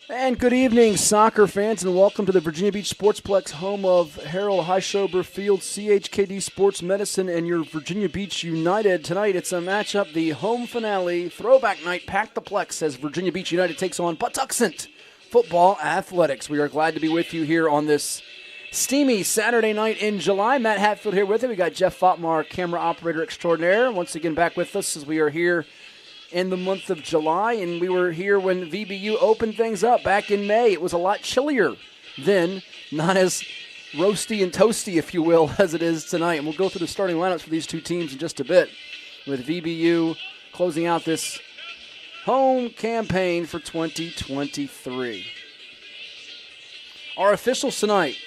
And good evening, soccer fans, and welcome to the Virginia Beach Sportsplex, home of Harold Highshober Field, CHKD Sports Medicine, and your Virginia Beach United. Tonight, it's a matchup, the home finale, throwback night, pack the plex as Virginia Beach United takes on Patuxent Football Athletics. We are glad to be with you here on this steamy Saturday night in July. Matt Hatfield here with it. We got Jeff Fatmar, camera operator extraordinaire, once again back with us as we are here in the month of July, and we were here when VBU opened things up back in May. It was a lot chillier then, not as roasty and toasty, if you will, as it is tonight. And we'll go through the starting lineups for these two teams in just a bit, with VBU closing out this home campaign for 2023. Our officials tonight: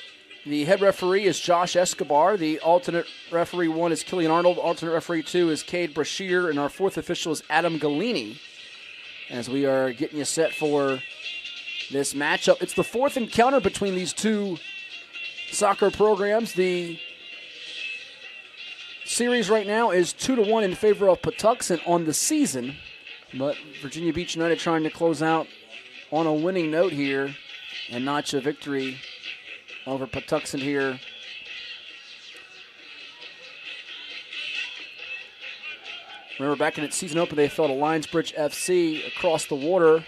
the head referee is Josh Escobar. The alternate referee 1 is Killian Arnold. Alternate referee 2 is Cade Brashear. And our fourth official is Adam Galini. As we are getting you set for this matchup. It's the fourth encounter between these two soccer programs. The series right now is 2-1 in favor of Patuxent on the season. But Virginia Beach United trying to close out on a winning note here and notch a victory over Patuxent here. Remember, back in its season opener, they fell to Lionsbridge FC across the water.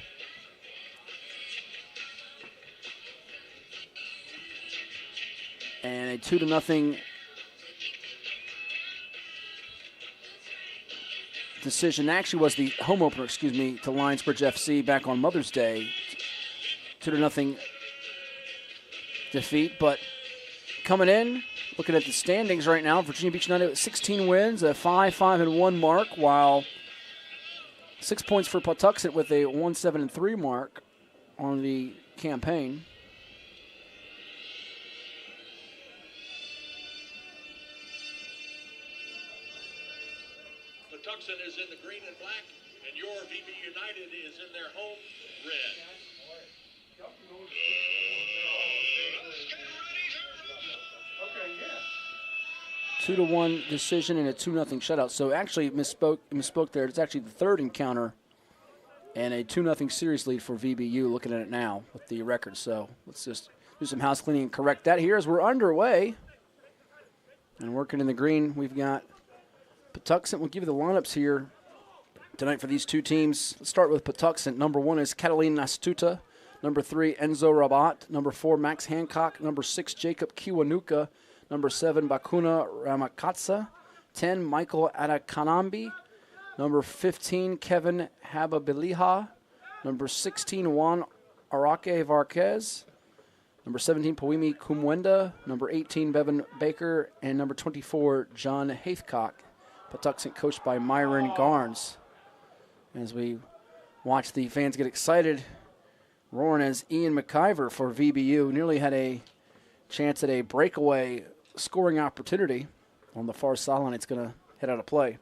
And a 2-0 decision. Actually was the home opener, to Lionsbridge FC back on Mother's Day. 2-0 defeat, but coming in, looking at the standings right now, Virginia Beach United with 16 wins, a 5-5-1 mark, while 6 points for Patuxent with a 1-7-3 mark on the campaign. Patuxent is in the green and black, and your VB United is in their home red. 2-1 decision and a 2-0 shutout. So actually misspoke there. It's actually the third encounter and a 2-0 series lead for VBU, looking at it now with the record. So let's just do some house cleaning and correct that here as we're underway. And working in the green, we've got Patuxent. We'll give you the lineups here tonight for these two teams. Let's start with Patuxent. Number 1 is Catalin Nastuta. Number 3, Enzo Rabat. Number 4, Max Hancock. Number 6, Jacob Kiwanuka. Number 7, Bakuna Ramakatsa. 10, Michael Adakanambi. Number 15, Kevin Hababiliha. Number 16, Juan Araque Varquez. Number 17, Poemi Kumwenda. Number 18, Bevan Baker. And number 24, John Haithcock. Patuxent coached by Myron Garnes. As we watch the fans get excited, roaring as Ian McIver for VBU nearly had a chance at a breakaway scoring opportunity on the far sideline. It's going to head out of play.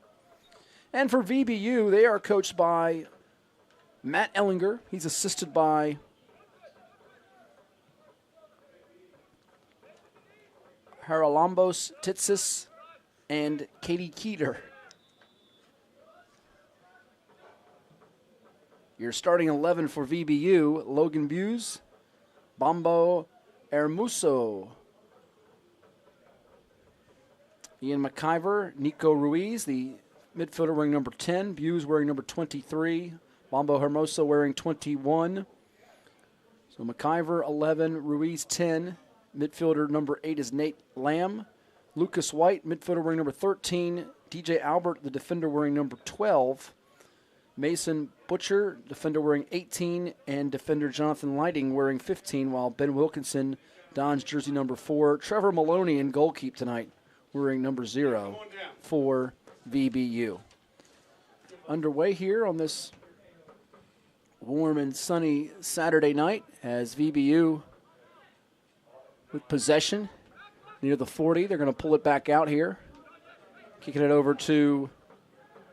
And for VBU, they are coached by Matt Ellinger. He's assisted by Haralambos Titsis and Katie Keeter. Your starting 11 for VBU: Logan Buse, Bombo Hermoso, Ian McIver, Nico Ruiz, the midfielder wearing number 10, Buse wearing number 23, Bombo Hermoso wearing 21. So McIver 11, Ruiz 10, midfielder number 8 is Nate Lamb, Lucas White, midfielder wearing number 13, DJ Albert, the defender wearing number 12, Mason Butcher, defender wearing 18, and defender Jonathan Lighting wearing 15, while Ben Wilkinson dons jersey number 4. Trevor Maloney in goalkeep tonight, wearing number 0 for VBU. Underway here on this warm and sunny Saturday night as VBU with possession near the 40. They're going to pull it back out here. Kicking it over to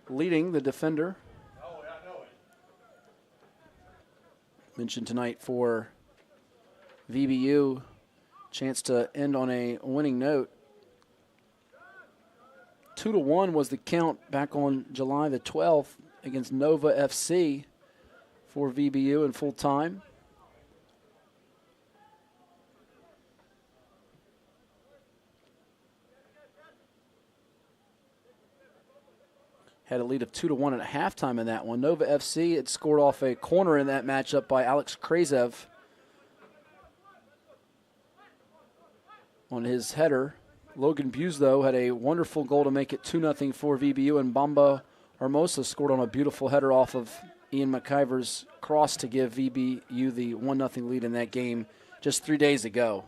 Leading, the defender. Mentioned tonight for VBU, chance to end on a winning note. 2-1 was the count back on July the 12th against Nova FC for VBU in full time. had a lead of 2-1 at halftime in that one. Nova FC had scored off a corner in that matchup by Alex Krazev on his header. Logan Buse, though, had a wonderful goal to make it 2-0 for VBU, and Bamba Hermosa scored on a beautiful header off of Ian McIver's cross to give VBU the 1-0 lead in that game just 3 days ago.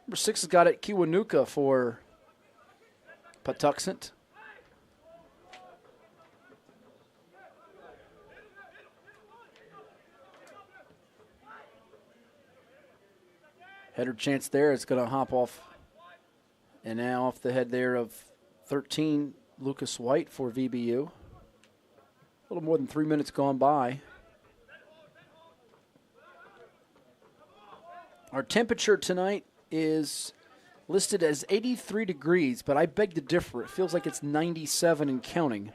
Number 6 has got it, Kiwanuka for Patuxent. Header chance there. It's going to hop off. And now off the head there of 13, Lucas White for VBU. A little more than 3 minutes gone by. Our temperature tonight is listed as 83 degrees, but I beg to differ. It feels like it's 97 and counting.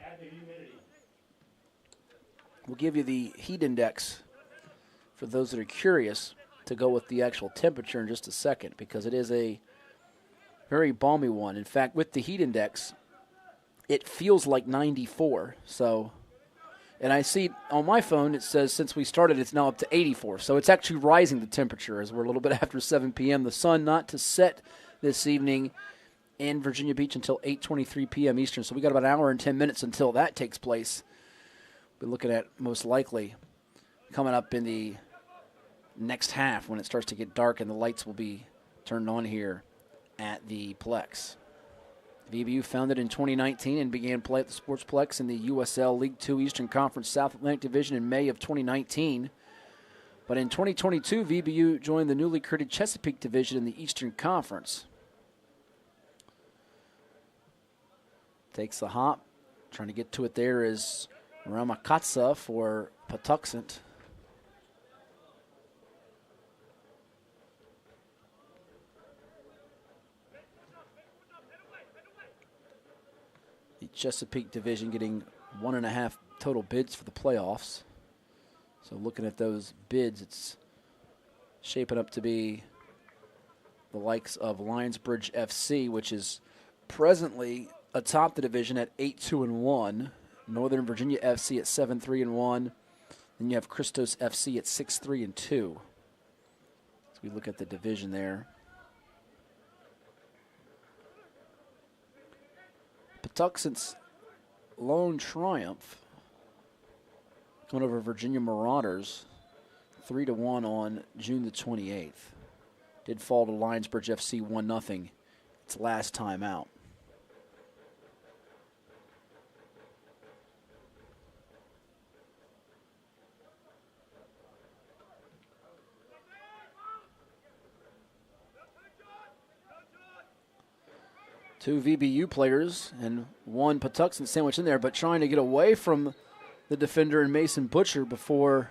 We'll give you the heat index for those that are curious to go with the actual temperature in just a second, because it is a very balmy one. In fact, with the heat index, it feels like 94. So, and I see on my phone it says since we started it's now up to 84. So it's actually rising the temperature as we're a little bit after 7 p.m. The sun not to set this evening in Virginia Beach until 8:23 p.m. Eastern. So we got about an hour and 10 minutes until that takes place. We're looking at most likely coming up in the next half when it starts to get dark and the lights will be turned on here at the Plex. VBU founded in 2019 and began play at the Sportsplex in the USL League 2 Eastern Conference South Atlantic Division in May of 2019. But in 2022, VBU joined the newly created Chesapeake Division in the Eastern Conference. Takes the hop. Trying to get to it there is Ramakatsa for Patuxent. The Chesapeake Division getting 1.5 total bids for the playoffs. So looking at those bids, it's shaping up to be the likes of Lionsbridge FC, which is presently atop the division at 8-2-1. Northern Virginia FC at 7-3-1. Then you have Christos FC at 6-3-2. As we look at the division there. Patuxent's lone triumph going over Virginia Marauders 3-1 on June the 28th. Did fall to Lionsbridge FC 1-0 its last time out. Two VBU players and one Patuxent sandwich in there, but trying to get away from the defender and Mason Butcher before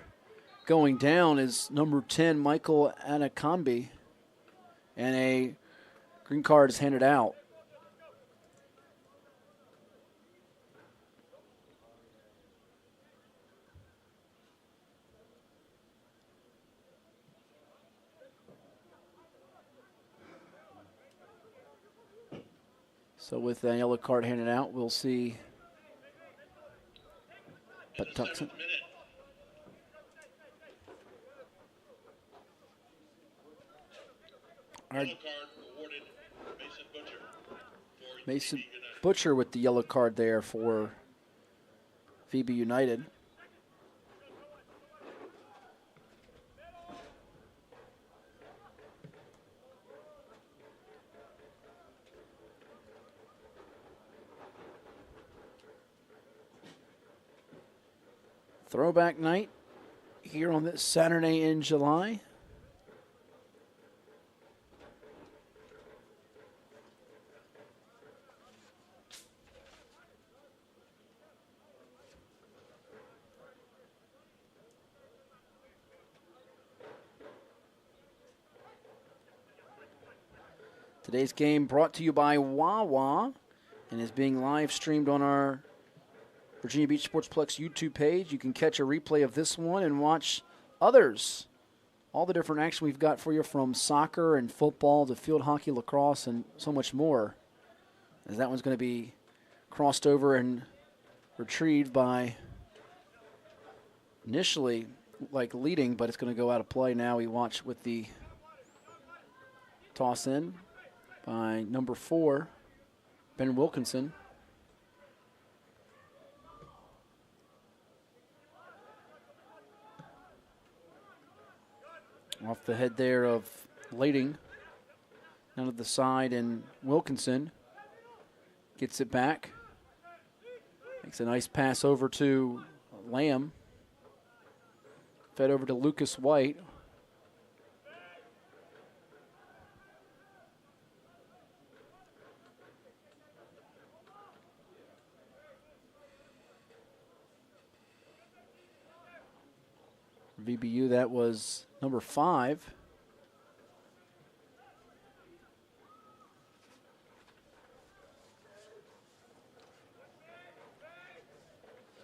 going down is number 10, Michael Anakambi. And a green card is handed out. So with the yellow card handed out, we'll see Patuxent. Mason Butcher with the yellow card there for VB United. Throwback night here on this Saturday in July. Today's game brought to you by Wawa and is being live streamed on our Virginia Beach Sportsplex YouTube page. You can catch a replay of this one and watch others. All the different action we've got for you, from soccer and football to field hockey, lacrosse, and so much more. As that one's going to be crossed over and retrieved by initially like leading, but it's going to go out of play now. We watch with the toss in by number 4, Ben Wilkinson. Off the head there of Lading. Down to the side, and Wilkinson gets it back. Makes a nice pass over to Lamb. Fed over to Lucas White. VBU, that was number 5.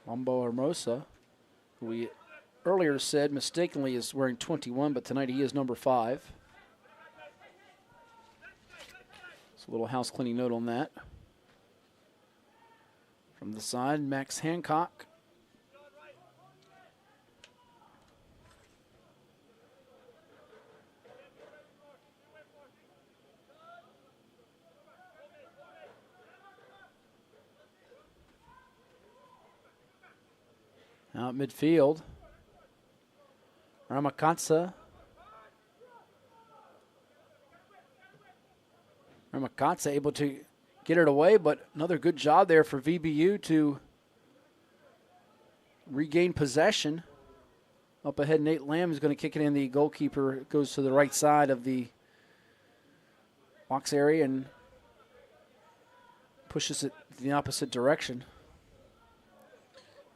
Mambo Hermosa, who we earlier said mistakenly is wearing 21, but tonight he is number 5. So a little house cleaning note on that. From the side, Max Hancock. Out midfield, Ramakatsa. Ramakatsa able to get it away, but another good job there for VBU to regain possession. Up ahead, Nate Lamb is going to kick it in. The goalkeeper goes to the right side of the box area and pushes it the opposite direction.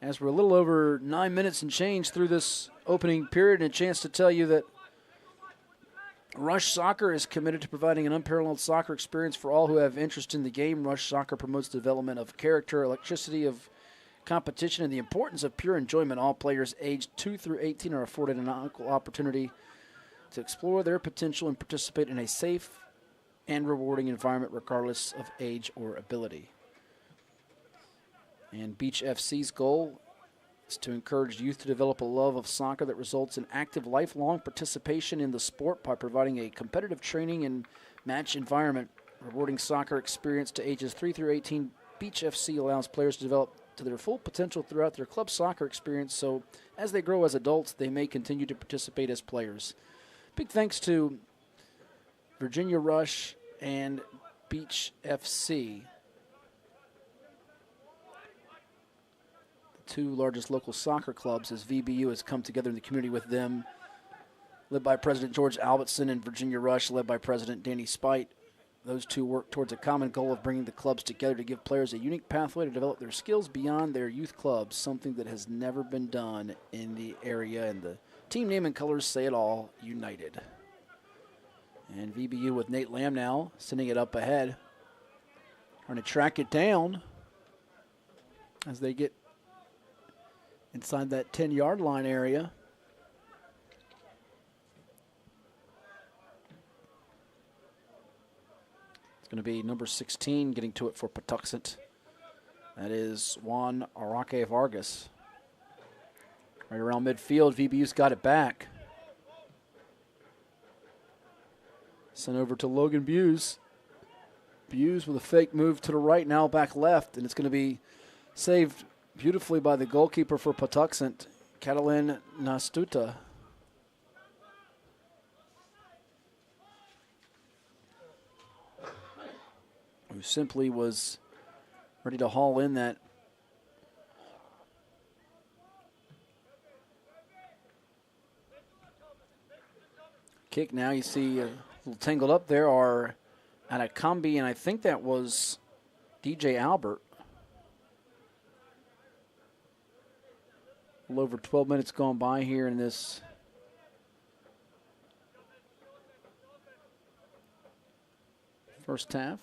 As we're a little over 9 minutes and change through this opening period, and a chance to tell you that Rush Soccer is committed to providing an unparalleled soccer experience for all who have interest in the game. Rush Soccer promotes the development of character, electricity of competition, and the importance of pure enjoyment. All players aged 2 through 18 are afforded an equal opportunity to explore their potential and participate in a safe and rewarding environment regardless of age or ability. And Beach FC's goal is to encourage youth to develop a love of soccer that results in active, lifelong participation in the sport by providing a competitive training and match environment. Rewarding soccer experience to ages 3 through 18, Beach FC allows players to develop to their full potential throughout their club soccer experience, so as they grow as adults, they may continue to participate as players. Big thanks to Virginia Rush and Beach FC, two largest local soccer clubs, as VBU has come together in the community with them, led by President George Albertson, and Virginia Rush, led by President Danny Spite. Those two work towards a common goal of bringing the clubs together to give players a unique pathway to develop their skills beyond their youth clubs, something that has never been done in the area, and the team name and colors say it all: United. And VBU with Nate Lamb now, sending it up ahead. Trying to track it down as they get inside that 10-yard line area. It's going to be number 16 getting to it for Patuxent. That is Juan Araque Vargas. Right around midfield, VBU's got it back. Sent over to Logan Buse. Buse with a fake move to the right, now back left, and it's going to be saved beautifully by the goalkeeper for Patuxent, Catalin Nastuta. Who simply was ready to haul in that kick. Now you see a little tangled up there are Anakambi, and I think that was DJ Albert. A little over 12 minutes gone by here in this first half.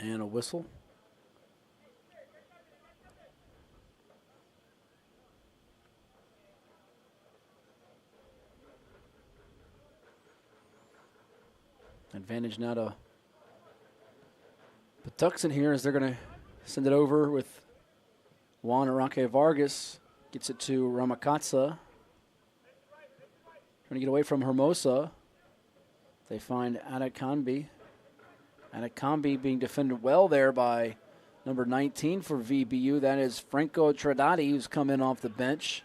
And a whistle. Advantage now to Patuxent here as they're going to send it over with Juan Arranque Vargas. Gets it to Ramakatsa. Trying to get away from Hermosa. They find Adakambi. Adakambi being defended well there by number 19 for VBU. That is Franco Tradati, who's come in off the bench.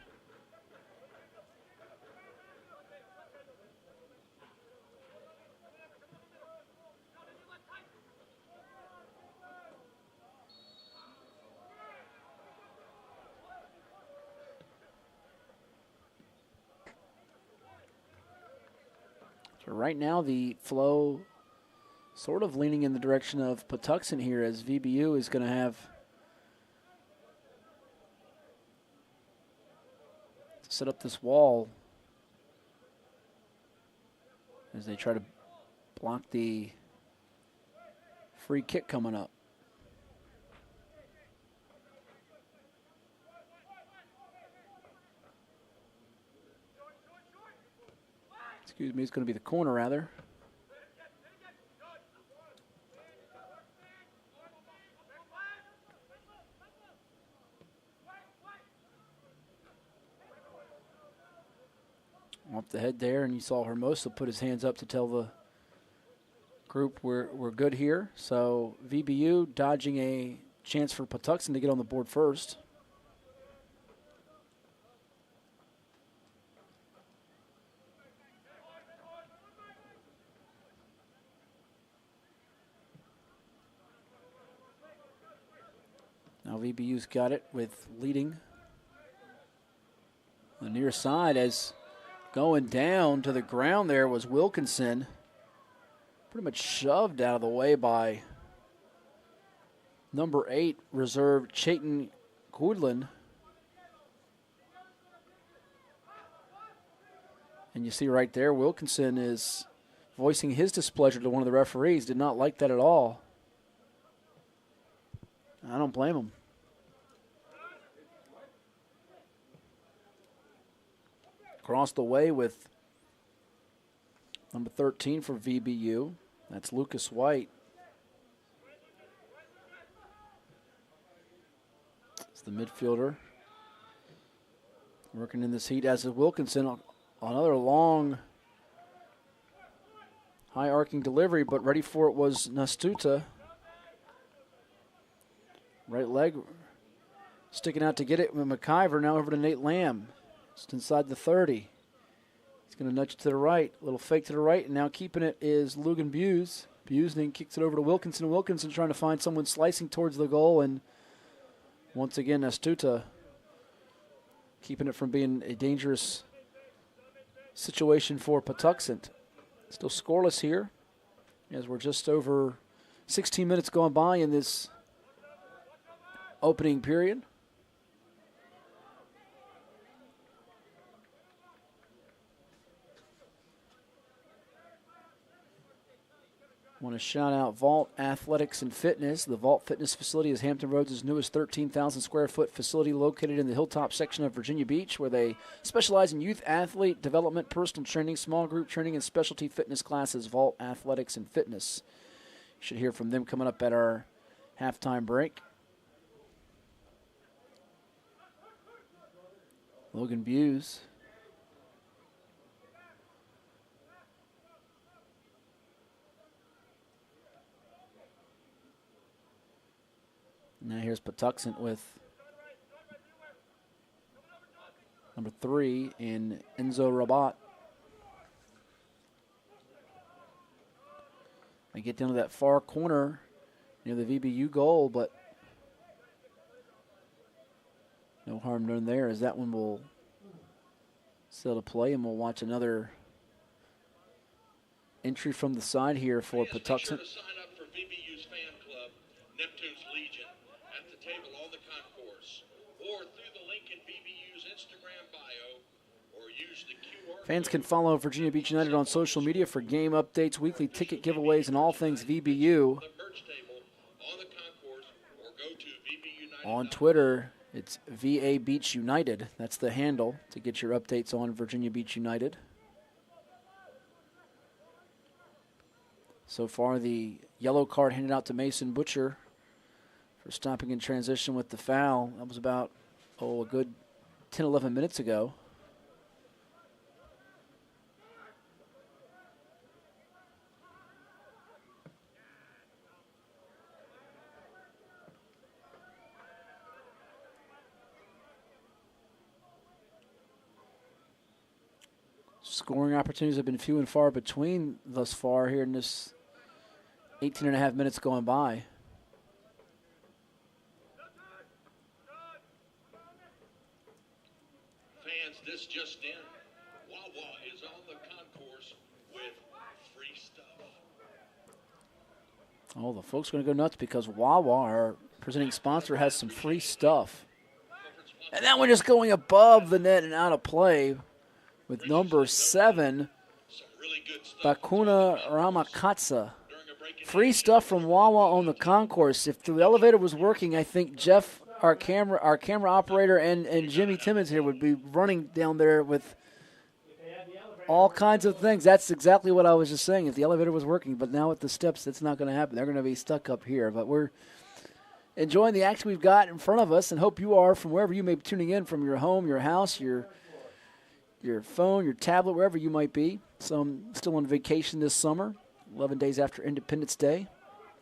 So right now the flow sort of leaning in the direction of Patuxent here, as VBU is going to have to set up this wall as they try to block the free kick coming up. Excuse me, it's going to be the corner rather. Off the head there, and you saw Hermosa put his hands up to tell the group we're good here. So VBU dodging a chance for Patuxent to get on the board first. Now VBU's got it with leading on the near side, as going down to the ground there was Wilkinson. Pretty much shoved out of the way by number 8 reserve Chayton Goodland. And you see right there, Wilkinson is voicing his displeasure to one of the referees. Did not like that at all. I don't blame him. Across the way with number 13 for VBU. That's Lucas White. It's the midfielder working in this heat, as is Wilkinson. Another long, high-arcing delivery, but ready for it was Nastuta. Right leg sticking out to get it with McIver. Now over to Nate Lamb. Just inside the 30. He's going to nudge it to the right. A little fake to the right, and now keeping it is Logan Buse. Buse then kicks it over to Wilkinson. Wilkinson trying to find someone slicing towards the goal, and once again, Astuta keeping it from being a dangerous situation for Patuxent. Still scoreless here, as we're just over 16 minutes going by in this opening period. Want to shout out Vault Athletics and Fitness. The Vault Fitness facility is Hampton Roads' newest 13,000 square foot facility located in the Hilltop section of Virginia Beach, where they specialize in youth athlete development, personal training, small group training, and specialty fitness classes. Vault Athletics and Fitness. You should hear from them coming up at our halftime break. Logan Buse. Now here's Patuxent with number 3 in Enzo Rabat. They get down to that far corner near the VBU goal, but no harm done there, as that one will still to play, and we'll watch another entry from the side here for Patuxent. Be sure to sign up for VBU's fan club, Neptune's Legion, at the table on the concourse, or through the link in VBU's Instagram bio, or use the QR. Fans can follow Virginia Beach United on social media for game updates, weekly ticket giveaways, and all things VBU. The merch table on On Twitter, it's VA Beach United. That's the handle to get your updates on Virginia Beach United. So far, the yellow card handed out to Mason Butcher for stopping in transition with the foul. That was about, a good 10, 11 minutes ago. Scoring opportunities have been few and far between thus far here in this 18 and a half minutes going by. Fans, this just in. Wawa is on the concourse with free stuff. Oh, the folks are going to go nuts because Wawa, our presenting sponsor, has some free stuff. And that one just going above the net and out of play with number 7, Bakuna Ramakatsa. Free stuff from Wawa on the concourse. If the elevator was working, I think Jeff, our camera operator, and Jimmy Timmons here would be running down there with all kinds of things. That's exactly what I was just saying, if the elevator was working. But now with the steps, that's not going to happen. They're going to be stuck up here. But we're enjoying the action we've got in front of us and hope you are from wherever you may be tuning in, from your home, your house, your phone, your tablet, wherever you might be. Some still on vacation this summer, 11 days after Independence Day.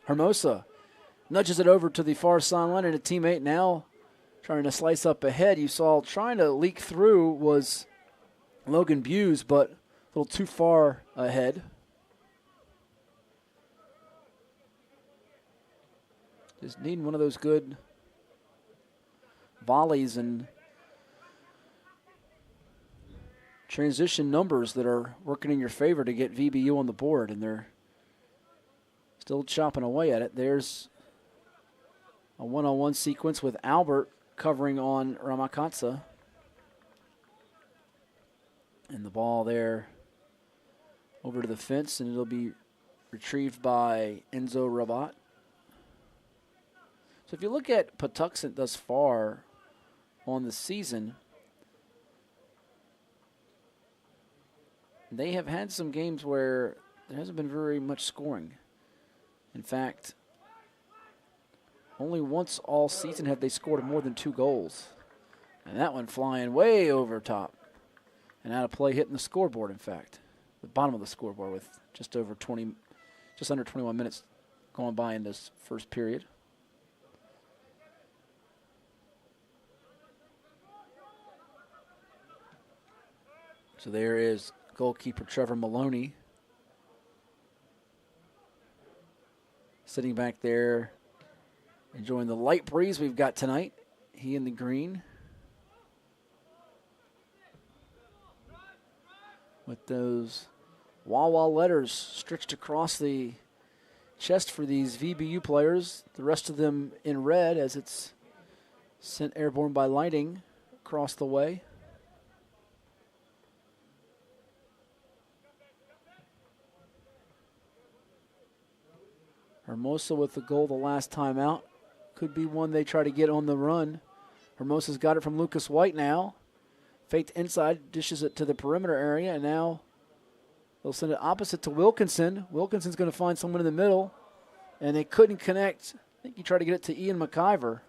Hermosa nudges it over to the far sideline, and a teammate now trying to slice up ahead. You saw trying to leak through was Logan Buse, but a little too far ahead. Just needing one of those good volleys and transition numbers that are working in your favor to get VBU on the board, and they're still chopping away at it. There's a one-on-one sequence with Albert covering on Ramakatsa. And the ball there over to the fence, and it'll be retrieved by Enzo Rabat. So if you look at Patuxent thus far on the season, they have had some games where there hasn't been very much scoring. In fact, only once all season have they scored more than 2 goals. And that one flying way over top. And out of play, hitting the scoreboard, in fact. The bottom of the scoreboard with just under 21 minutes going by in this first period. So there is goalkeeper Trevor Maloney sitting back there, enjoying the light breeze we've got tonight. He in the green, with those Wawa letters stretched across the chest for these VBU players. The rest of them in red as it's sent airborne by lighting across the way. Hermosa with the goal the last time out. Could be one they try to get on the run. Hermosa's got it from Lucas White now. Faked inside, dishes it to the perimeter area, and now they'll send it opposite to Wilkinson. Wilkinson's going to find someone in the middle, and they couldn't connect. I think he tried to get it to Ian McIver.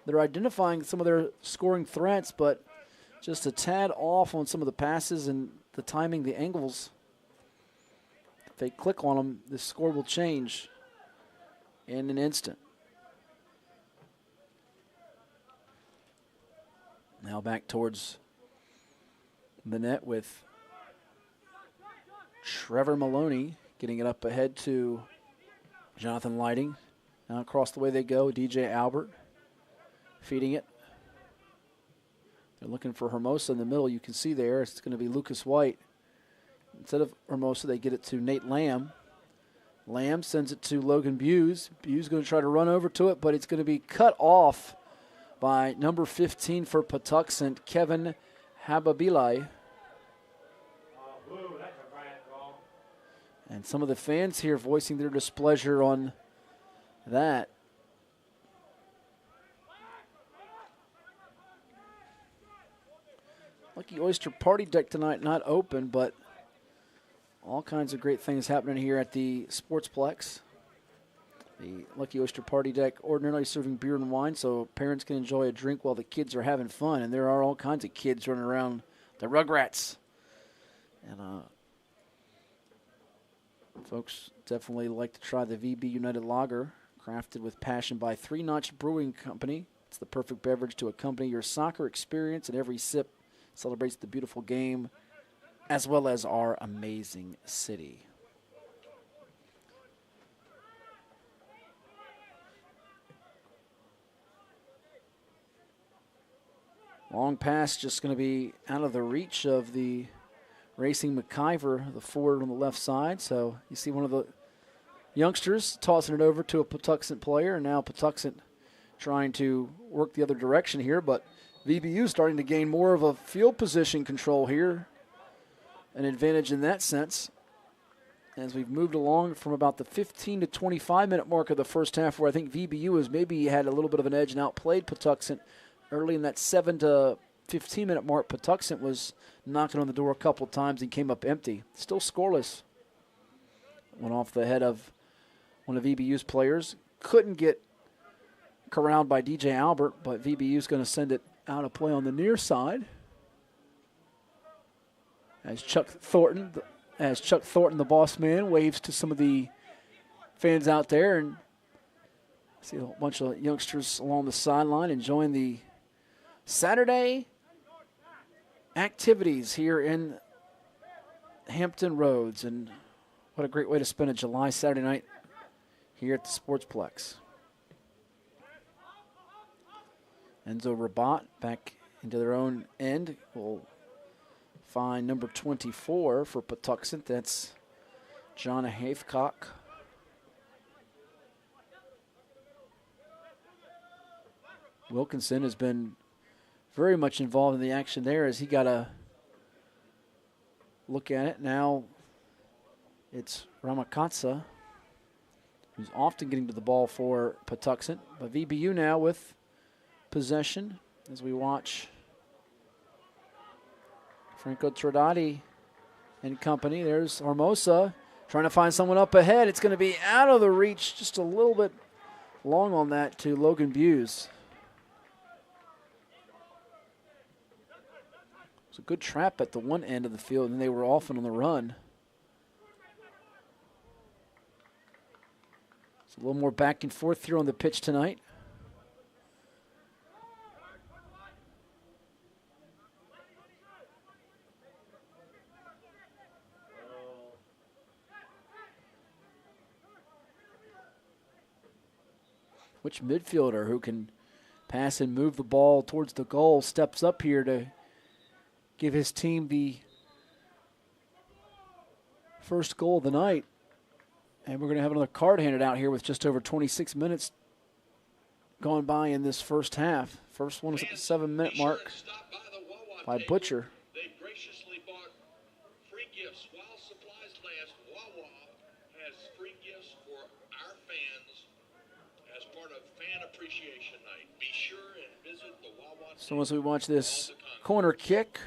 They're identifying some of their scoring threats, but just a tad off on some of the passes and the timing, the angles. If they click on them, the score will change in an instant. Now back towards the net with Trevor Maloney getting it up ahead to Jonathan Lighting. Now across the way they go, DJ Albert feeding it. They're looking for Hermosa in the middle. You can see there it's going to be Lucas White. Instead of Hermosa, they get it to Nate Lamb. Lamb sends it to Logan Buse. Buse going to try to run over to it, but it's going to be cut off by number 15 for Patuxent, Kevin Hababilai. And some of the fans here voicing their displeasure on that. Lucky Oyster Party Deck tonight not open, but all kinds of great things happening here at the Sportsplex. The Lucky Oyster Party Deck ordinarily serving beer and wine so parents can enjoy a drink while the kids are having fun. And there are all kinds of kids running around the Rugrats. And folks definitely like to try the VB United Lager, crafted with passion by Three Notch Brewing Company. It's the perfect beverage to accompany your soccer experience, and every sip celebrates the beautiful game as well as our amazing city. Long pass just going to be out of the reach of the Racing McIver, the forward on the left side. So you see one of the youngsters tossing it over to a Patuxent player, and now Patuxent trying to work the other direction here, but VBU starting to gain more of a field position control here, an advantage in that sense, as we've moved along from about the 15 to 25 minute mark of the first half, where I think VBU has maybe had a little bit of an edge and outplayed Patuxent. Early in that 7 to 15 minute mark, Patuxent was knocking on the door a couple times and came up empty. Still scoreless. Went off the head of one of VBU's players. Couldn't get corralled by DJ Albert, but VBU's going to send it out of play on the near side. As Chuck Thornton, the boss man, waves to some of the fans out there, and see a bunch of youngsters along the sideline enjoying the Saturday activities here in Hampton Roads. And what a great way to spend a July Saturday night here at the Sportsplex. Enzo Rabat back into their own end will find number 24 for Patuxent. That's John Haithcock. Wilkinson has been very much involved in the action there as he got a look at it. Now it's Ramakatsa, who's often getting to the ball for Patuxent. But VBU now with possession as we watch Franco Trodati and company. There's Hermosa trying to find someone up ahead. It's going to be out of the reach, just a little bit long on that to Logan Buse. It's a good trap at the one end of the field, and they were often on the run. It's a little more back and forth here on the pitch tonight. Which midfielder who can pass and move the ball towards the goal steps up here to give his team the first goal of the night? And we're going to have another card handed out here with just over 26 minutes gone by in this first half. First one is at the 7-minute mark by Butcher. They graciously bought free gifts while supplies last. Wawa has free gifts for our fans as part of Fan Appreciation Night. Be sure and visit the Wawa. So as we watch this corner kick,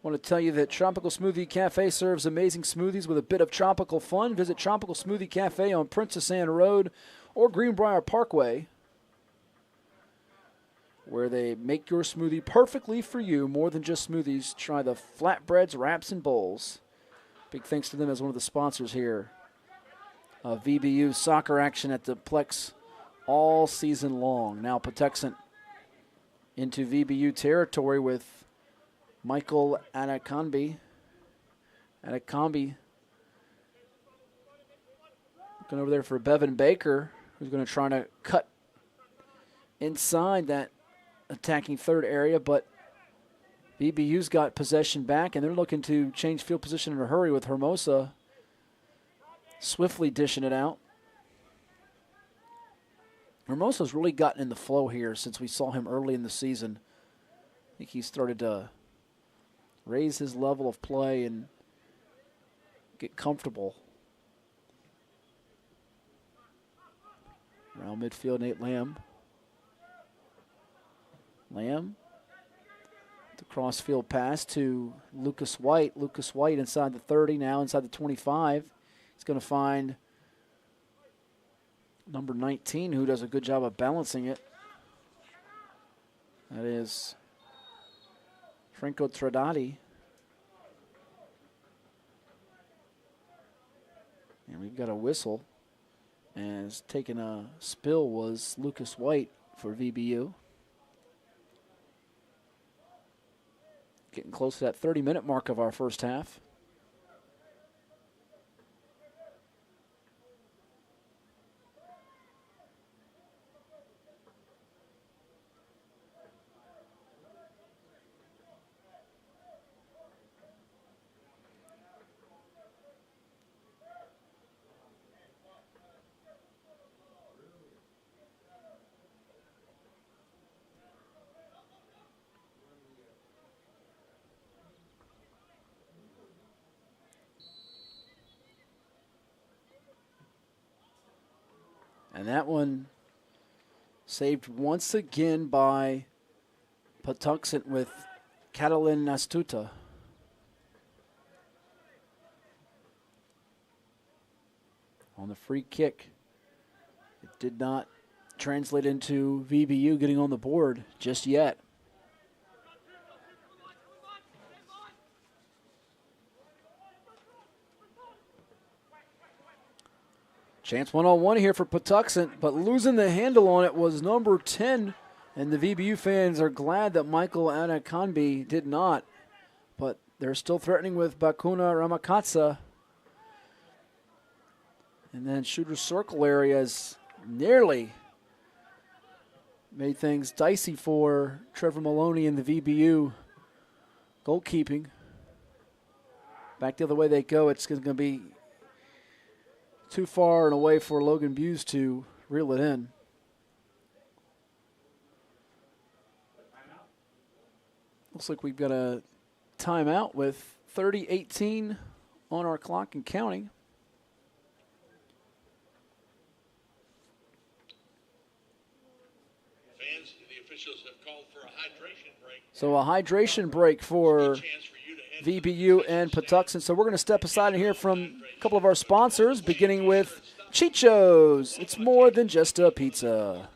I want to tell you that Tropical Smoothie Cafe serves amazing smoothies with a bit of tropical fun. Visit Tropical Smoothie Cafe on Princess Anne Road or Greenbrier Parkway, where they make your smoothie perfectly for you. More than just smoothies, try the flatbreads, wraps, and bowls. Big thanks to them as one of the sponsors here of VBU soccer action at the Plex all season long. Now Patuxent into VBU territory with Michael Adakambi. Looking over there for Bevan Baker, who's going to try to cut inside that attacking third area, but VBU's got possession back, and they're looking to change field position in a hurry with Hermosa swiftly dishing it out. Hermosa's really gotten in the flow here since we saw him early in the season. I think he started to raise his level of play and get comfortable. Around midfield, Nate Lamb. Lamb The cross-field pass to Lucas White. Lucas White inside the 30, now inside the 25. He's going to find number 19, who does a good job of balancing it. That is Franco Tradati. And we've got a whistle. And taking a spill was Lucas White for VBU. Getting close to that 30-minute mark of our first half. And that one saved once again by Patuxent with Catalin Nastuta. On the free kick. It did not translate into VBU getting on the board just yet. Chance one-on-one here for Patuxent, but losing the handle on it was number 10. And the VBU fans are glad that Michael Anakanbi did not. But they're still threatening with Bakuna Ramakatsa. And then shooter circle areas nearly made things dicey for Trevor Maloney and the VBU goalkeeping. Back the other way they go, it's going to be too far and away for Logan Buse to reel it in. Looks like we've got a timeout with 30:18 on our clock and counting. Fans, the officials have called for a hydration break. So a hydration break for VBU and Patuxent. So we're going to step aside and hear from a couple of our sponsors, beginning with Chicho's. It's more than just a pizza.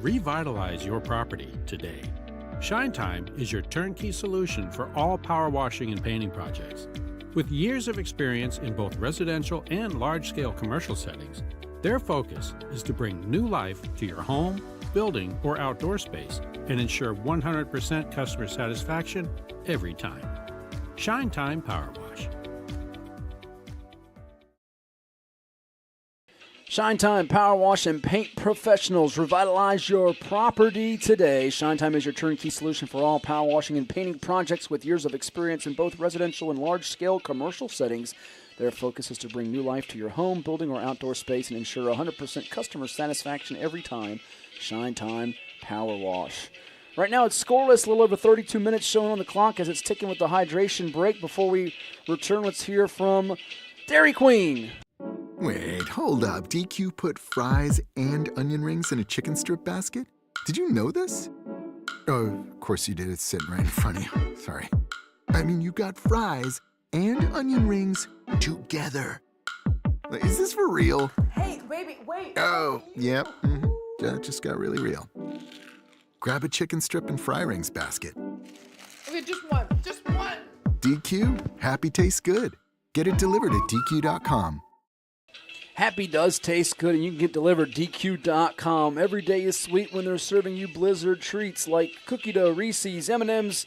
Revitalize your property today. Shine Time is your turnkey solution for all power washing and painting projects. With years of experience in both residential and large-scale commercial settings, their focus is to bring new life to your home, building, or outdoor space and ensure 100% customer satisfaction every time. Shine Time Power Wash. Shine Time Power Wash and Paint Professionals. Revitalize your property today. Shine Time is your turnkey solution for all power washing and painting projects with years of experience in both residential and large-scale commercial settings. Their focus is to bring new life to your home, building, or outdoor space and ensure 100% customer satisfaction every time. Shine Time Power Wash. Right now it's scoreless, a little over 32 minutes showing on the clock as it's ticking with the hydration break. Before we return, let's hear from Dairy Queen. Wait, hold up. DQ put fries and onion rings in a chicken strip basket? Did you know this? Oh, of course you did. It's sitting right in front of you. Sorry. I mean, you got fries and onion rings together. Is this for real? Hey, baby, wait. Oh, yep. That just got really real. Grab a chicken strip and fry rings basket. Okay, just one. Just one. DQ, happy tastes good. Get it delivered at DQ.com. Happy does taste good, and you can get delivered DQ.com. Every day is sweet when they're serving you Blizzard treats like cookie dough, Reese's, M&M's,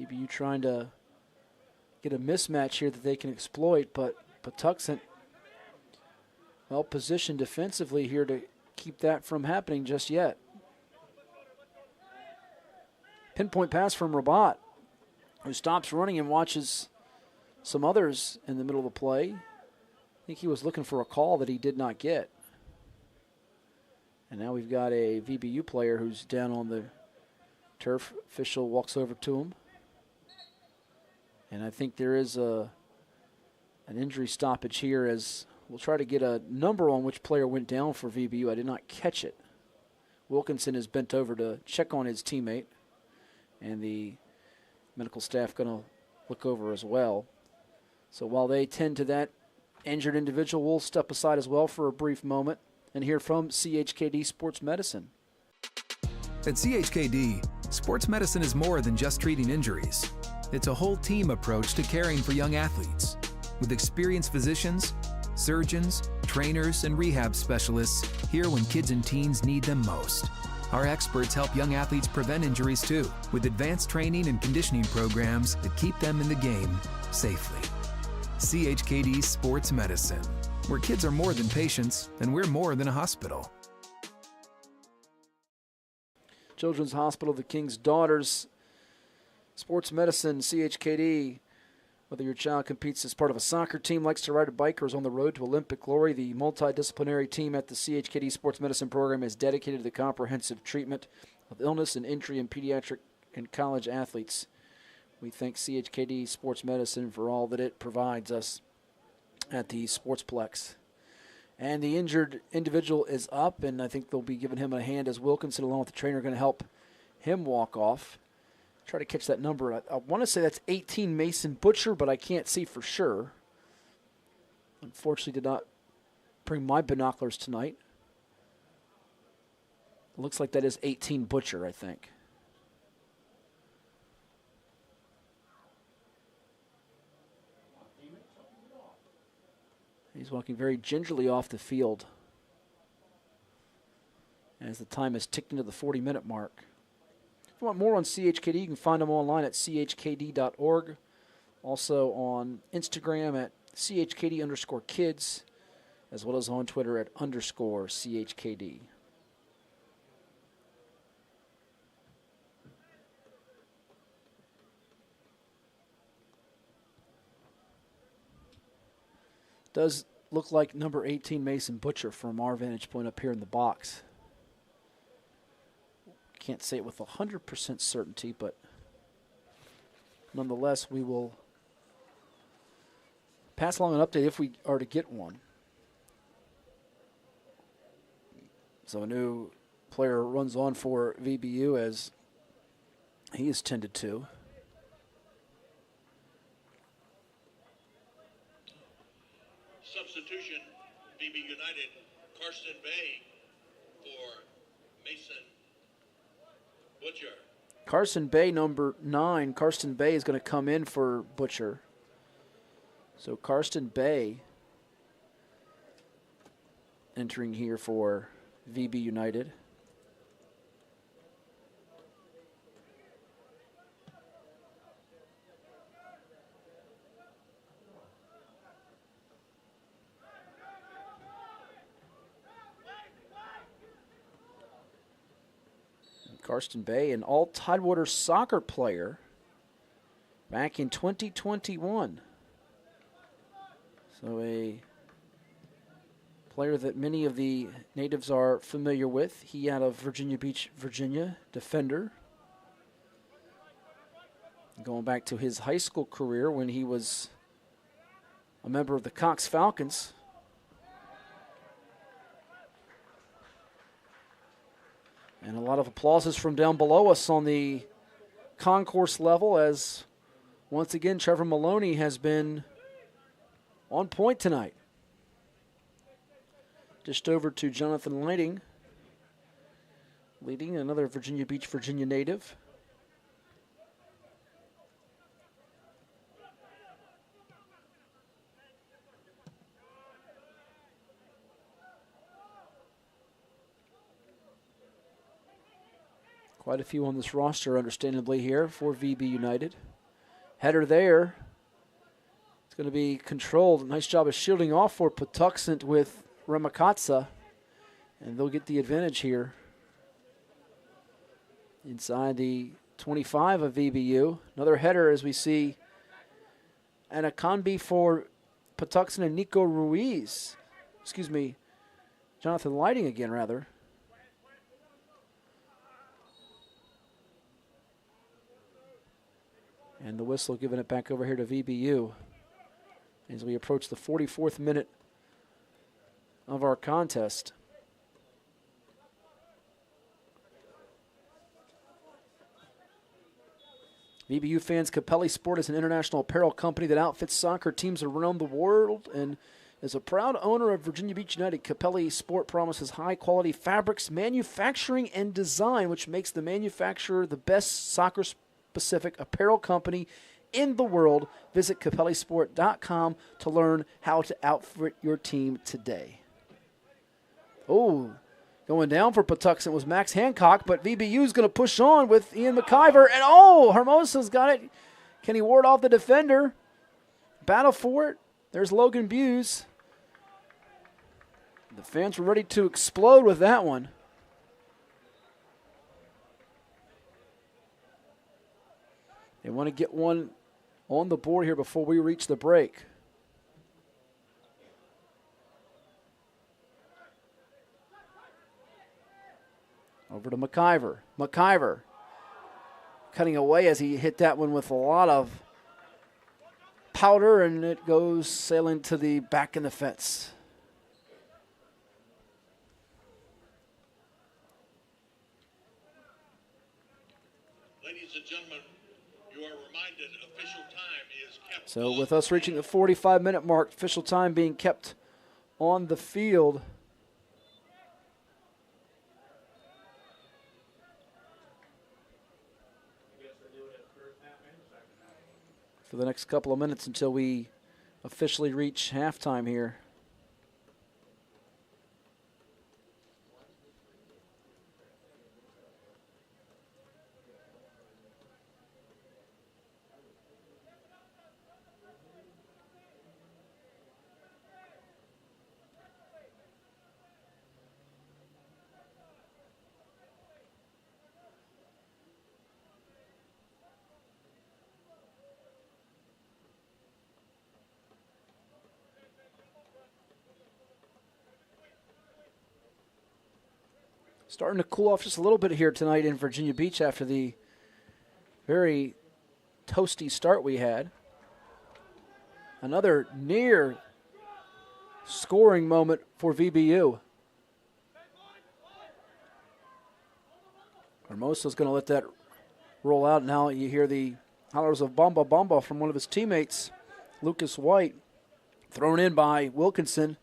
VBU trying to get a mismatch here that they can exploit, but Patuxent well positioned defensively here to keep that from happening just yet. Pinpoint pass from Rabat, who stops running and watches some others in the middle of the play. I think he was looking for a call that he did not get. And now we've got a VBU player who's down on the turf. Official walks over to him. And I think there is an injury stoppage here, as we'll try to get a number on which player went down for VBU. I did not catch it. Wilkinson is bent over to check on his teammate, and the medical staff going to look over as well. So while they tend to that injured individual, we'll step aside as well for a brief moment and hear from CHKD Sports Medicine. At CHKD, sports medicine is more than just treating injuries. It's a whole team approach to caring for young athletes. With experienced physicians, surgeons, trainers, and rehab specialists here when kids and teens need them most. Our experts help young athletes prevent injuries too, with advanced training and conditioning programs that keep them in the game safely. CHKD Sports Medicine, where kids are more than patients and we're more than a hospital. Children's Hospital of the King's Daughters, Sports Medicine, CHKD. Whether your child competes as part of a soccer team, likes to ride a bike, or is on the road to Olympic glory, the multidisciplinary team at the CHKD Sports Medicine program is dedicated to the comprehensive treatment of illness and injury in pediatric and college athletes. We thank CHKD Sports Medicine for all that it provides us at the Sportsplex. And the injured individual is up, and I think they'll be giving him a hand as Wilkinson, along with the trainer, going to help him walk off. Try to catch that number. I want to say that's 18 Mason Butcher, but I can't see for sure. Unfortunately, did not bring my binoculars tonight. It looks like that is 18 Butcher, I think. He's walking very gingerly off the field as the time has ticked into the 40-minute mark. If you want more on CHKD, you can find them online at chkd.org. Also on Instagram at CHKD_kids, as well as on Twitter at _CHKD. Does look like number 18 Mason Butcher from our vantage point up here in the box. Can't say it with 100% certainty, but nonetheless, we will pass along an update if we are to get one. So a new player runs on for VBU as he is tended to. Substitution, VB United, Karsten Bay for Mason Butcher. Carson Bay, number 9. Karsten Bay is going to come in for Butcher. So Karsten Bay entering here for VB United. Karsten Bay, an all Tidewater soccer player back in 2021. So a player that many of the natives are familiar with. He out of Virginia Beach, Virginia, defender. Going back to his high school career when he was a member of the Cox Falcons. And a lot of applauses from down below us on the concourse level as, once again, Trevor Maloney has been on point tonight. Just over to Jonathan Lighting, leading another Virginia Beach, Virginia native. Quite a few on this roster, understandably, here for VB United. Header there. It's going to be controlled. Nice job of shielding off for Patuxent with Ramakatsa. And they'll get the advantage here. Inside the 25 of VBU. Another header as we see Anakanbi for Patuxent and Nico Ruiz. Excuse me, Jonathan Lighting again, rather. And the whistle giving it back over here to VBU as we approach the 44th minute of our contest. VBU fans, Capelli Sport is an international apparel company that outfits soccer teams around the world and is a proud owner of Virginia Beach United. Capelli Sport promises high-quality fabrics, manufacturing, and design, which makes the manufacturer the best soccer-specific apparel company in the world. Visit capellisport.com to learn how to outfit your team today. Oh, going down for Patuxent was Max Hancock, but VBU's going to push on with Ian McIver. And, Hermosa's got it. Can he ward off the defender? Battle for it. There's Logan Buse. The fans were ready to explode with that one. They want to get one on the board here before we reach the break. Over to McIver. McIver cutting away as he hit that one with a lot of powder, and it goes sailing to the back in the fence. Ladies and gentlemen, you are reminded official time is kept. So with us reaching the 45-minute mark, official time being kept on the field. For the next couple of minutes until we officially reach halftime here. Starting to cool off just a little bit here tonight in Virginia Beach after the very toasty start we had. Another near scoring moment for VBU. Hermosa's going to let that roll out. Now you hear the hollers of Bamba Bamba from one of his teammates, Lucas White, thrown in by Wilkinson.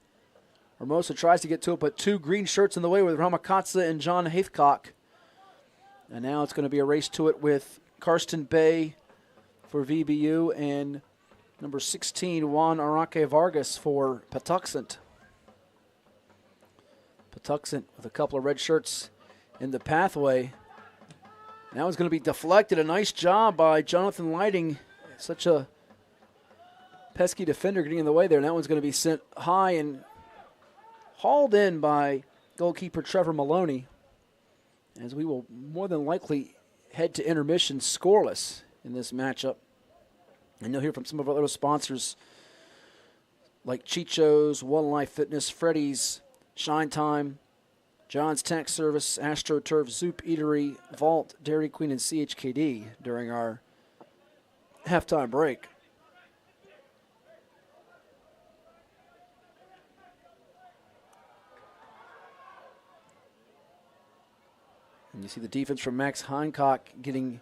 Hermosa tries to get to it, but two green shirts in the way with Ramakatsa and John Haithcock. And now it's going to be a race to it with Karsten Bay for VBU and number 16, Juan Araque Vargas for Patuxent. Patuxent with a couple of red shirts in the pathway. Now it's going to be deflected. A nice job by Jonathan Lighting. Such a pesky defender getting in the way there. And that one's going to be sent high and hauled in by goalkeeper Trevor Maloney, as we will more than likely head to intermission scoreless in this matchup. And you'll hear from some of our other sponsors like Chicho's, One Life Fitness, Freddy's, Shine Time, John's Tax Service, AstroTurf, Zoop Eatery, Vault, Dairy Queen, and CHKD during our halftime break. And you see the defense from Max Hancock getting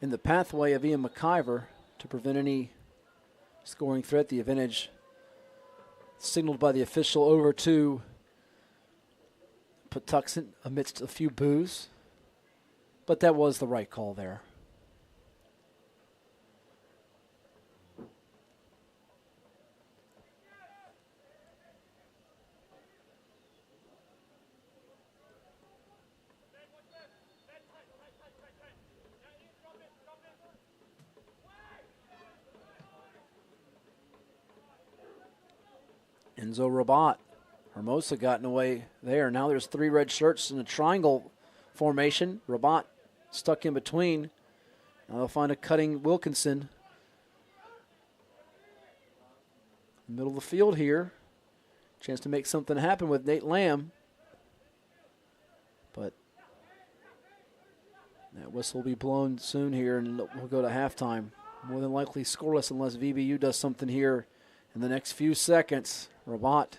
in the pathway of Ian McIver to prevent any scoring threat. The advantage signaled by the official over to Patuxent amidst a few boos. But that was the right call there. Enzo Rabat. Hermosa gotten away there. Now there's 3 red shirts in a triangle formation. Rabat stuck in between. Now they'll find a cutting Wilkinson. Middle of the field here. Chance to make something happen with Nate Lamb. But that whistle will be blown soon here, and we'll go to halftime. More than likely scoreless unless VBU does something here in the next few seconds. Rabat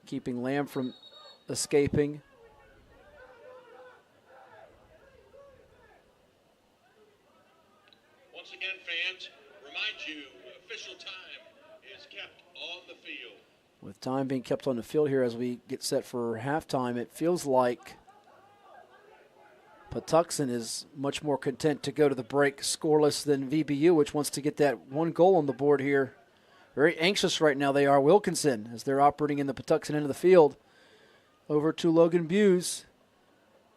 keeping Lamb from escaping. Once again, fans, remind you, official time is kept on the field. With time being kept on the field here as we get set for halftime, it feels like Patuxent is much more content to go to the break scoreless than VBU, which wants to get that 1 goal on the board here. Very anxious right now they are. Wilkinson, as they're operating in the Patuxent end of the field. Over to Logan Buse.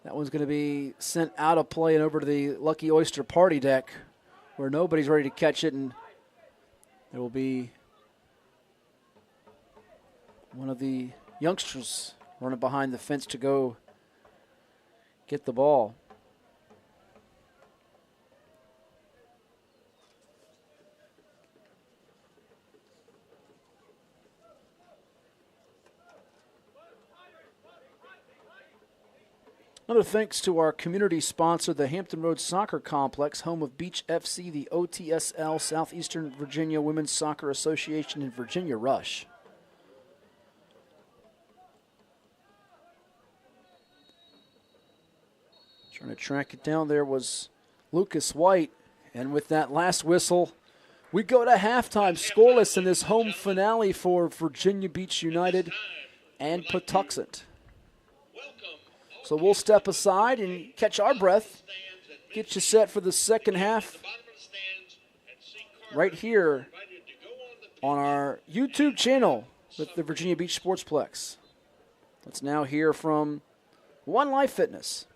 That one's going to be sent out of play and over to the Lucky Oyster party deck, where nobody's ready to catch it, and there will be one of the youngsters running behind the fence to go get the ball. Another thanks to our community sponsor, the Hampton Roads Soccer Complex, home of Beach FC, the OTSL, Southeastern Virginia Women's Soccer Association, and Virginia Rush. Trying to track it down there was Lucas White, and with that last whistle, we go to halftime scoreless in this home finale for Virginia Beach United and Patuxent. So we'll step aside and catch our breath, get you set for the second half right here on our YouTube channel with the Virginia Beach Sportsplex. Let's now hear from One Life Fitness.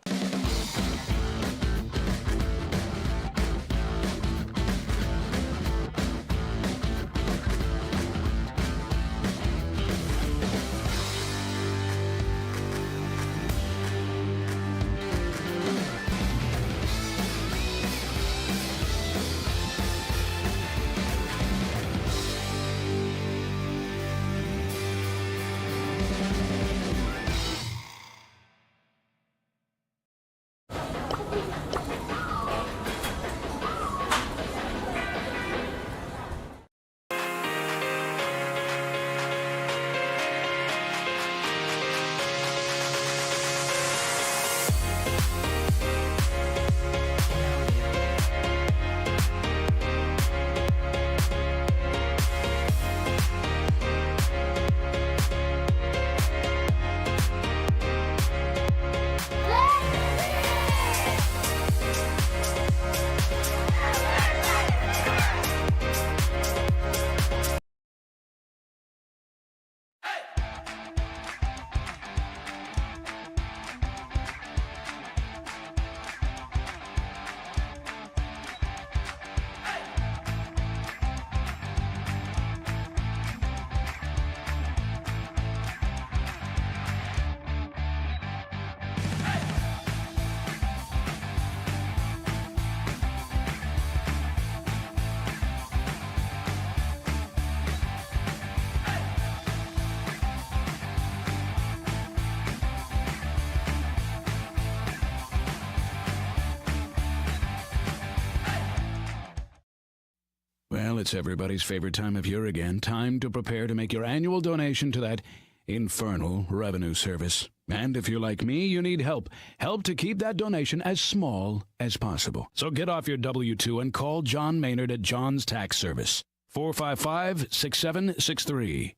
Well, it's everybody's favorite time of year again. Time to prepare to make your annual donation to that infernal revenue service. And if you're like me, you need help. Help to keep that donation as small as possible. So get off your W-2 and call John Maynard at John's Tax Service. 455-6763.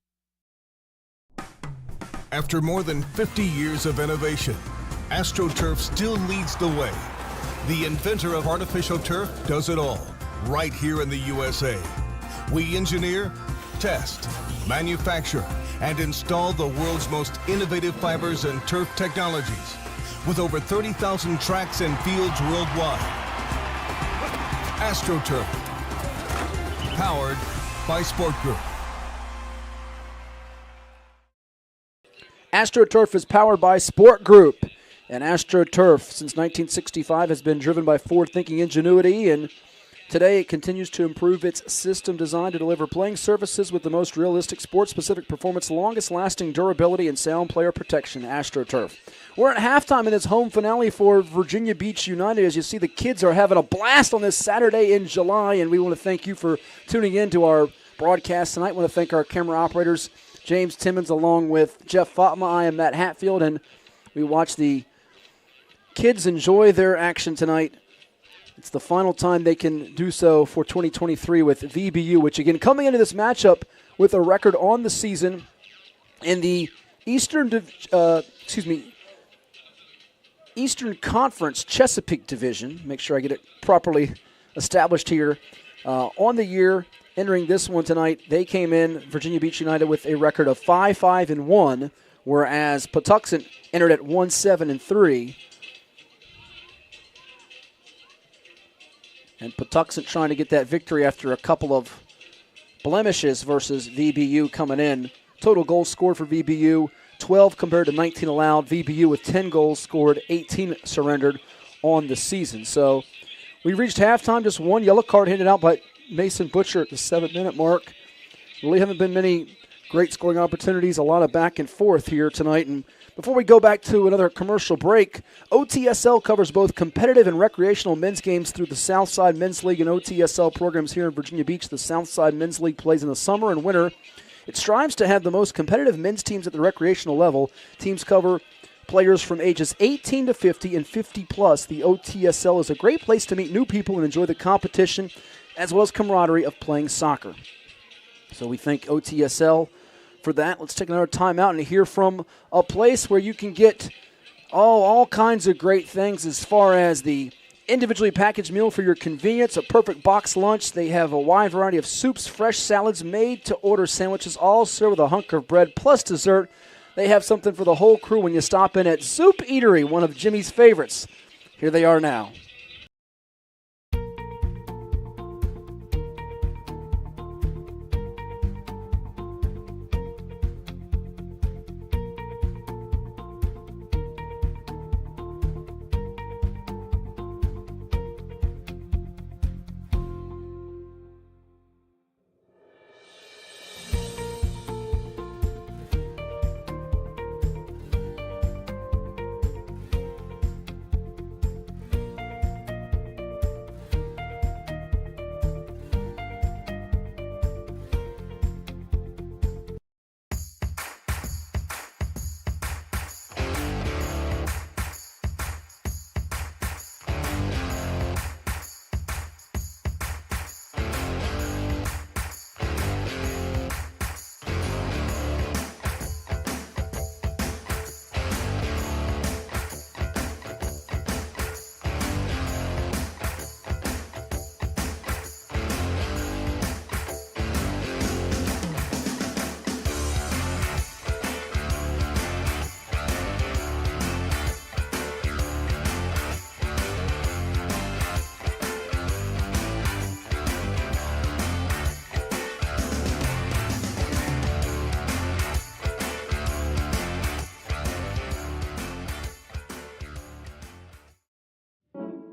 After more than 50 years of innovation, AstroTurf still leads the way. The inventor of artificial turf does it all, right here in the USA. We engineer, test, manufacture, and install the world's most innovative fibers and turf technologies, with over 30,000 tracks and fields worldwide. AstroTurf, powered by Sport Group. AstroTurf is powered by Sport Group. And AstroTurf, since 1965, has been driven by forward-thinking ingenuity, and today it continues to improve its system designed to deliver playing surfaces with the most realistic sports-specific performance, longest-lasting durability, and sound player protection. AstroTurf. We're at halftime in this home finale for Virginia Beach United. As you see, the kids are having a blast on this Saturday in July, and we want to thank you for tuning in to our broadcast tonight. I want to thank our camera operators, James Timmons, along with Jeff Fatma. I am Matt Hatfield, and we watch the kids enjoy their action tonight. It's the final time they can do so for 2023 with VBU, which, again, coming into this matchup with a record on the season in the Eastern Conference Chesapeake Division. Make sure I get it properly established here. On the year, entering this one tonight, they came in, Virginia Beach United, with a record of 5-5-1, whereas Patuxent entered at 1-7-3. And Patuxent trying to get that victory after a couple of blemishes versus VBU coming in. Total goals scored for VBU, 12 compared to 19 allowed. VBU with 10 goals scored, 18 surrendered on the season. So we reached halftime, just one yellow card handed out by Mason Butcher at the 7-minute mark. Really haven't been many great scoring opportunities, a lot of back and forth here tonight. And before we go back to another commercial break, OTSL covers both competitive and recreational men's games through the Southside Men's League and OTSL programs here in Virginia Beach. The Southside Men's League plays in the summer and winter. It strives to have the most competitive men's teams at the recreational level. Teams cover players from ages 18 to 50 and 50 plus. The OTSL is a great place to meet new people and enjoy the competition as well as camaraderie of playing soccer. So we thank OTSL for that. Let's take another timeout and hear from a place where you can get all kinds of great things as far as the individually packaged meal for your convenience, a perfect box lunch. They have a wide variety of soups, fresh salads, made-to-order sandwiches, all served with a hunk of bread plus dessert. They have something for the whole crew when you stop in at Soup Eatery, one of Jimmy's favorites. Here they are now.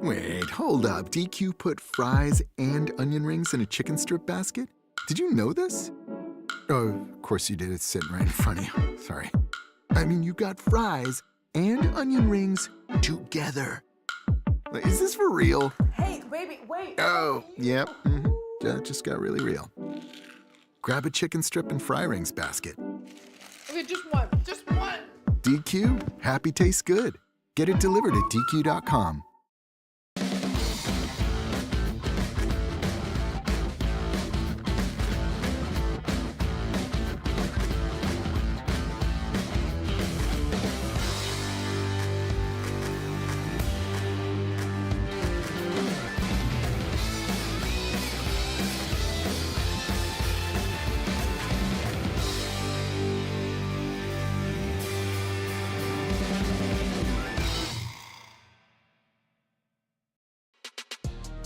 Wait, hold up. DQ put fries and onion rings in a chicken strip basket? Did you know this? Oh, of course you did. It's sitting right in front of you. Sorry. I mean, you got fries and onion rings together. Is this for real? Hey, baby, wait. Oh, yep. That just got really real. Grab a chicken strip and fry rings basket. Okay, just one. Just one. DQ, happy tastes good. Get it delivered at DQ.com.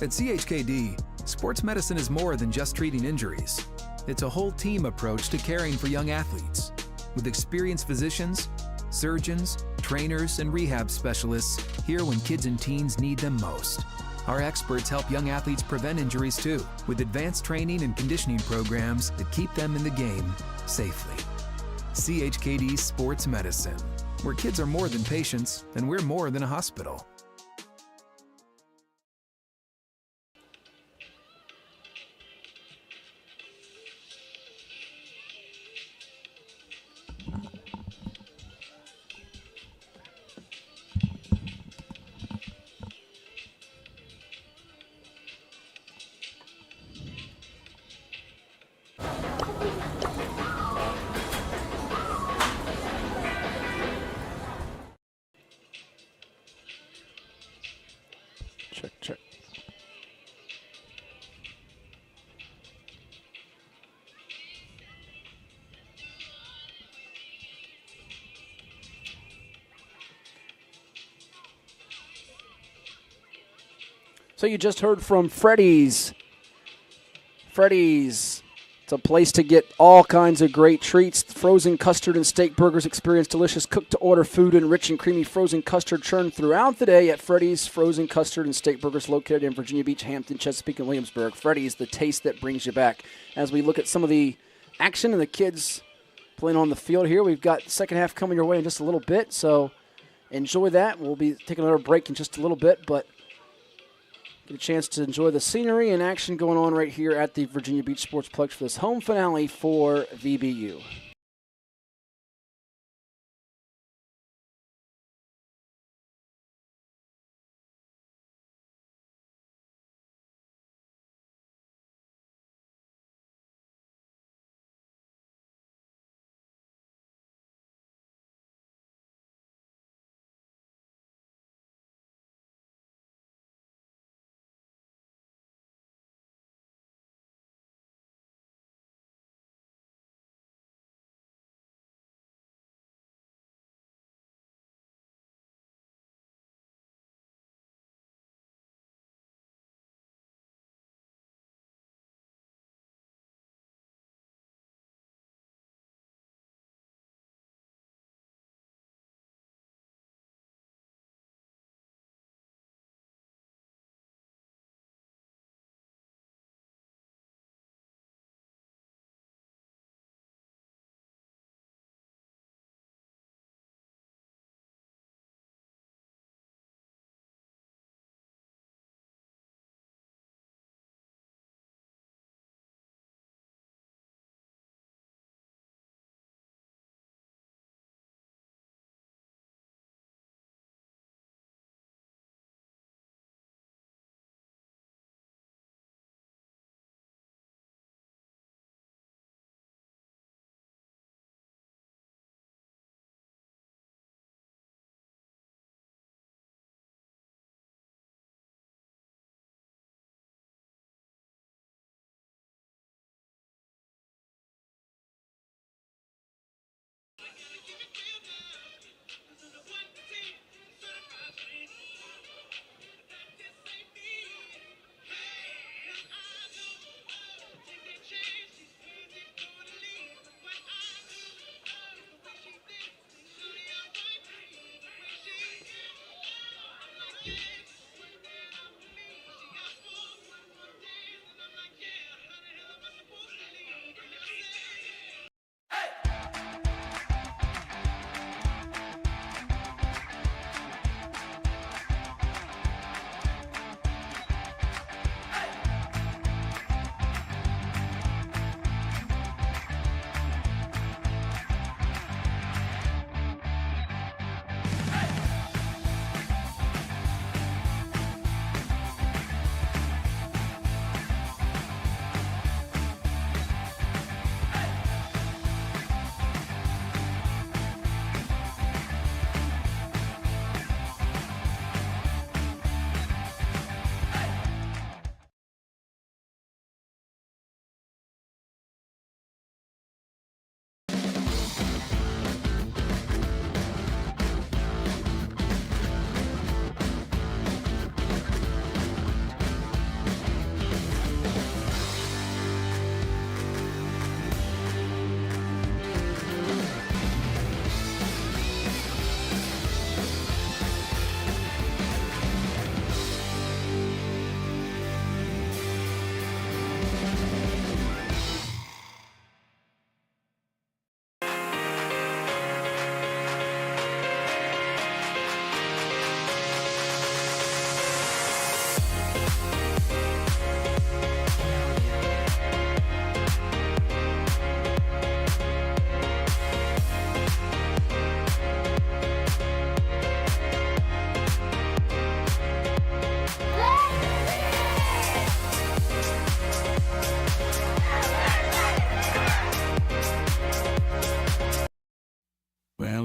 At CHKD, sports medicine is more than just treating injuries. It's a whole team approach to caring for young athletes. With experienced physicians, Surgeons, trainers, and rehab specialists here when kids and teens need them most. Our experts help young athletes prevent injuries too, with advanced training and conditioning programs that keep them in the game safely. CHKD Sports Medicine, where kids are more than patients and we're more than a hospital. Check. So you just heard from Freddy's. Freddy's. It's a place to get all kinds of great treats. Frozen custard and steak burgers. Experience delicious cooked-to-order food and rich and creamy frozen custard churned throughout the day at Freddy's. Frozen custard and steak burgers located in Virginia Beach, Hampton, Chesapeake, and Williamsburg. Freddy's, the taste that brings you back. As we look at some of the action and the kids playing on the field here, we've got the second half coming your way in just a little bit, so enjoy that. We'll be taking another break in just a little bit, but get a chance to enjoy the scenery and action going on right here at the Virginia Beach Sportsplex for this home finale for VBU.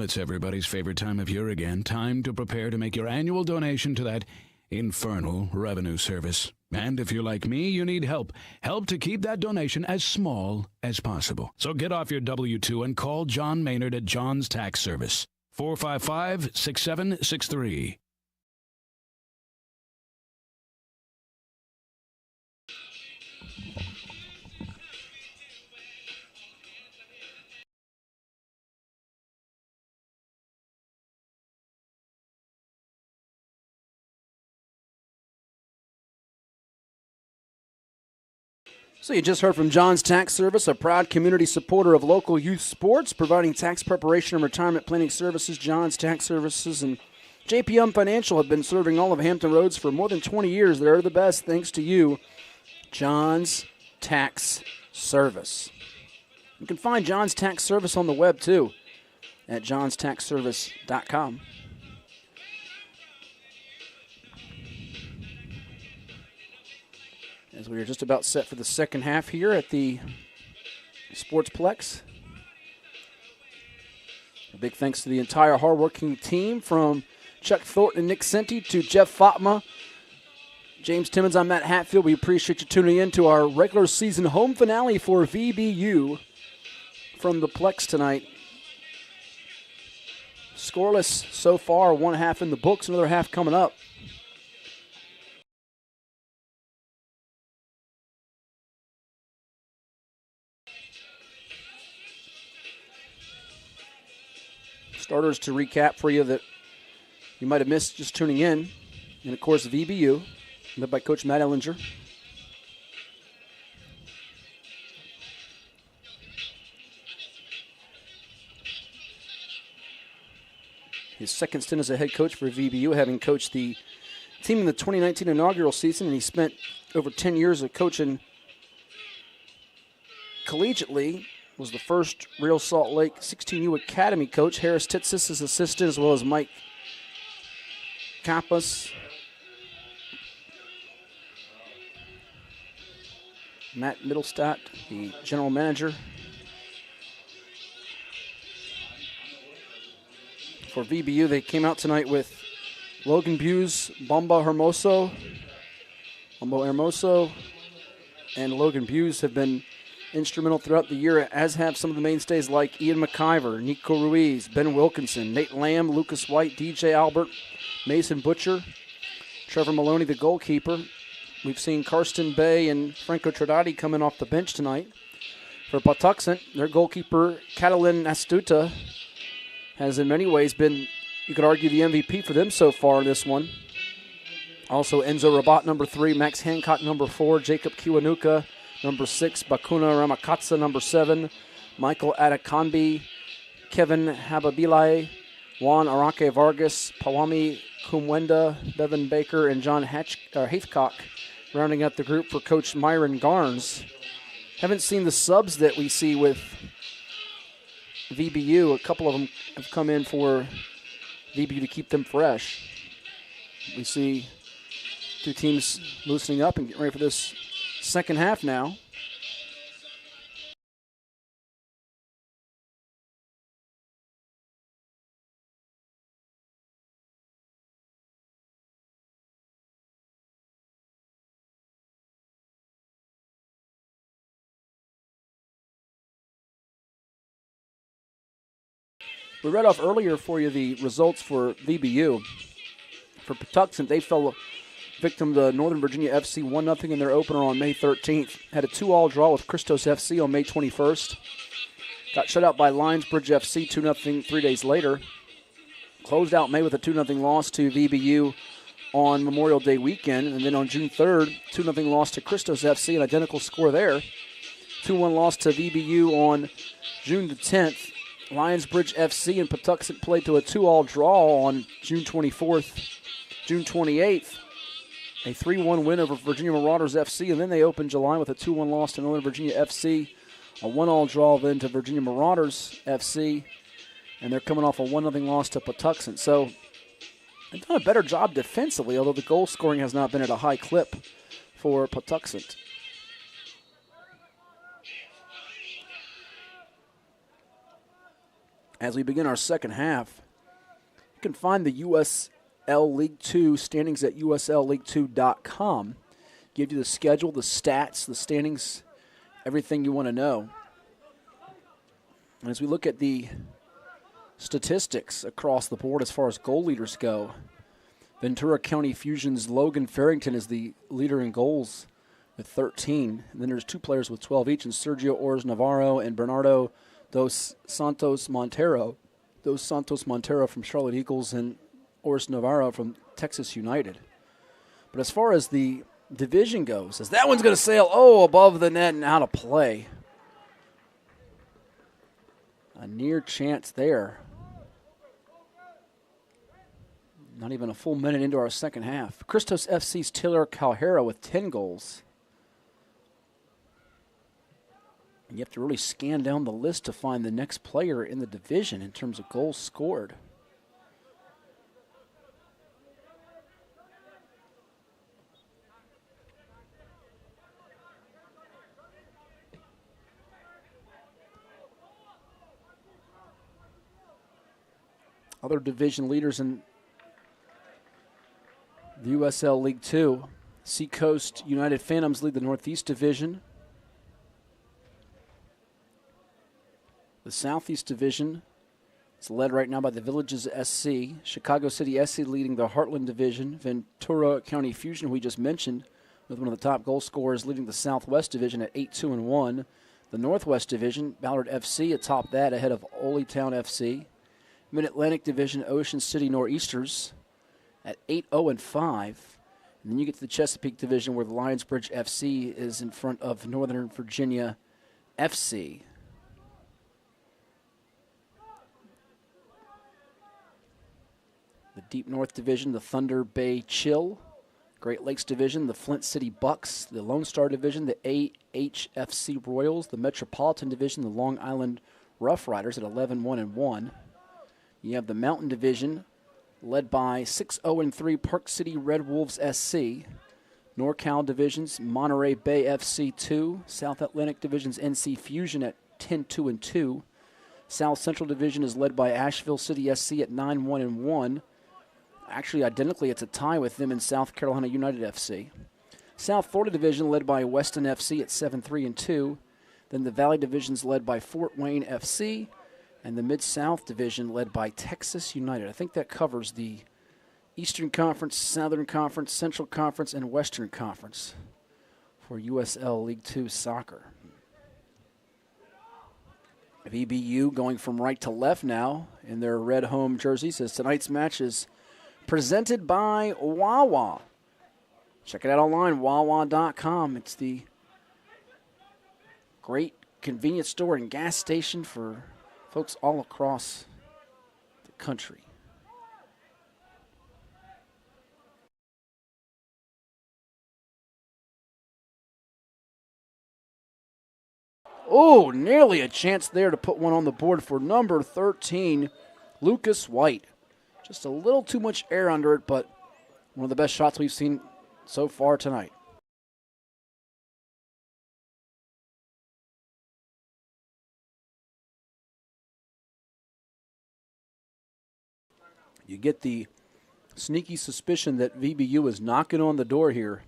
it's everybody's favorite time of year again. Time to prepare to make your annual donation to that infernal revenue service. And if you're like me, you need help. Help to keep that donation as small as possible. So get off your W-2 and call John Maynard at John's Tax Service. 455-6763. So you just heard from John's Tax Service, a proud community supporter of local youth sports, providing tax preparation and retirement planning services. John's Tax Services and JPM Financial have been serving all of Hampton Roads for more than 20 years. They're the best thanks to you, John's Tax Service. You can find John's Tax Service on the web, too, at johnstaxservice.com. As we are just about set for the second half here at the Sportsplex. A big thanks to the entire hardworking team, from Chuck Thornton and Nick Senti to Jeff Fatma, James Timmons. I'm Matt Hatfield. We appreciate you tuning in to our regular season home finale for VBU from the Plex tonight. Scoreless so far, one half in the books, another half coming up. Starters to recap for you that you might have missed just tuning in. And, of course, VBU, led by Coach Matt Ellinger. His second stint as a head coach for VBU, having coached the team in the 2019 inaugural season, and he spent over 10 years of coaching collegiately. Was the first Real Salt Lake 16U Academy coach. Harris Titsis, his assistant, as well as Mike Kappas. Matt Middlestadt, the general manager. For VBU, they came out tonight with Logan Buse, Bumbo Hermoso, and Logan Buse have been instrumental throughout the year, as have some of the mainstays like Ian McIver, Nico Ruiz, Ben Wilkinson, Nate Lamb, Lucas White, DJ Albert, Mason Butcher, Trevor Maloney, the goalkeeper. We've seen Karsten Bay and Franco Tradati coming off the bench tonight. For Patuxent, their goalkeeper, Catalin Astuta, has in many ways been, you could argue, the MVP for them so far in this one. Also Enzo Rabat, number 3, Max Hancock, number 4, Jacob Kiwanuka, number 6, Bakuna Ramakatsa, number 7, Michael Atakambi, Kevin Hababilai, Juan Arake Vargas, Pawami Kumwenda, Bevan Baker, and John Hathcock rounding out the group for Coach Myron Garnes. Haven't seen the subs that we see with VBU. A couple of them have come in for VBU to keep them fresh. We see two teams loosening up and getting ready for this second half now. We read off earlier for you the results for VBU. For Patuxent, they fell victim to Northern Virginia FC 1-0 in their opener on May 13th. Had a 2-2 draw with Christos FC on May 21st. Got shut out by Lionsbridge FC 2-0 3 days later. Closed out May with a 2-0 loss to VBU on Memorial Day weekend. And then on June 3rd, 2-0 loss to Christos FC, an identical score there. 2-1 loss to VBU on June the 10th. Lionsbridge FC and Patuxent played to a 2-2 draw on June 24th. June 28th, a 3-1 win over Virginia Marauders FC, and then they opened July with a 2-1 loss to Northern Virginia FC, a 1-1 draw then to Virginia Marauders FC, and they're coming off a 1-0 loss to Patuxent. So they've done a better job defensively, although the goal scoring has not been at a high clip for Patuxent. as we begin our second half. You can find the USL League 2 standings at USLLeague2.com. Give you the schedule, the stats, the standings, everything you want to know. And as we look at the statistics across the board as far as goal leaders go, Ventura County Fusion's Logan Farrington is the leader in goals with 13. And then there's 2 players with 12 each, and Sergio Ores Navarro and Bernardo Dos Santos Montero from Charlotte Eagles and Ores Navarro from Texas United. But as far as the division goes, as that one's going to sail, above the net and out of play. A near chance there. Not even a full minute into our second half. Christos FC's Taylor Calhera with 10 goals. And you have to really scan down the list to find the next player in the division in terms of goals scored. Other division leaders in the USL League 2. Seacoast United Phantoms lead the Northeast Division. The Southeast Division is led right now by the Villages SC. Chicago City SC leading the Heartland Division. Ventura County Fusion, who we just mentioned, with one of the top goal scorers, leading the Southwest Division at 8-2-1. The Northwest Division, Ballard FC atop that, ahead of Ole Town FC. Mid-Atlantic Division, Ocean City Nor'easters at 8-0-5. And then you get to the Chesapeake Division, where the Lionsbridge FC is in front of Northern Virginia FC. The Deep North Division, the Thunder Bay Chill. Great Lakes Division, the Flint City Bucks. The Lone Star Division, the AHFC Royals. The Metropolitan Division, the Long Island Rough Riders at 11-1-1. You have the Mountain Division, led by 6-0-3 Park City Red Wolves SC. NorCal Divisions, Monterey Bay FC 2. South Atlantic Division's NC Fusion at 10-2-2. South Central Division is led by Asheville City SC at 9-1-1. Actually, identically, it's a tie with them in South Carolina United FC. South Florida Division led by Weston FC at 7-3-2. Then the Valley Division's led by Fort Wayne FC. And the Mid-South Division led by Texas United. I think that covers the Eastern Conference, Southern Conference, Central Conference, and Western Conference for USL League 2 soccer. VBU going from right to left now in their red home jerseys, as tonight's match is presented by Wawa. Check it out online, wawa.com. It's the great convenience store and gas station for folks all across the country. Oh, nearly a chance there to put one on the board for number 13, Lucas White. Just a little too much air under it, but one of the best shots we've seen so far tonight. You get the sneaky suspicion that VBU is knocking on the door here.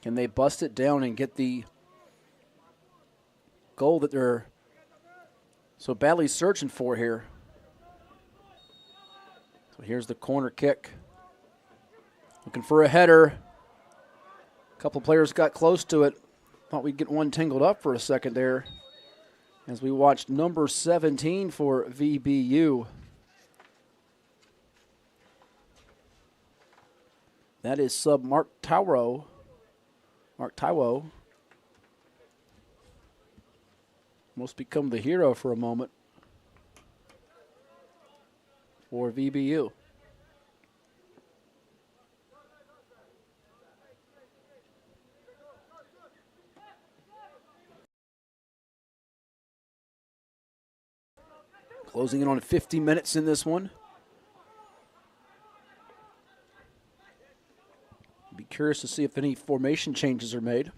Can they bust it down and get the goal that they're so badly searching for here? So here's the corner kick. Looking for a header. A couple players got close to it. Thought we'd get one tangled up for a second there as we watched number 17 for VBU. That is sub Mark Taiwo. Almost become the hero for a moment for VBU. Closing in on 50 minutes in this one. Be curious to see if any formation changes are made.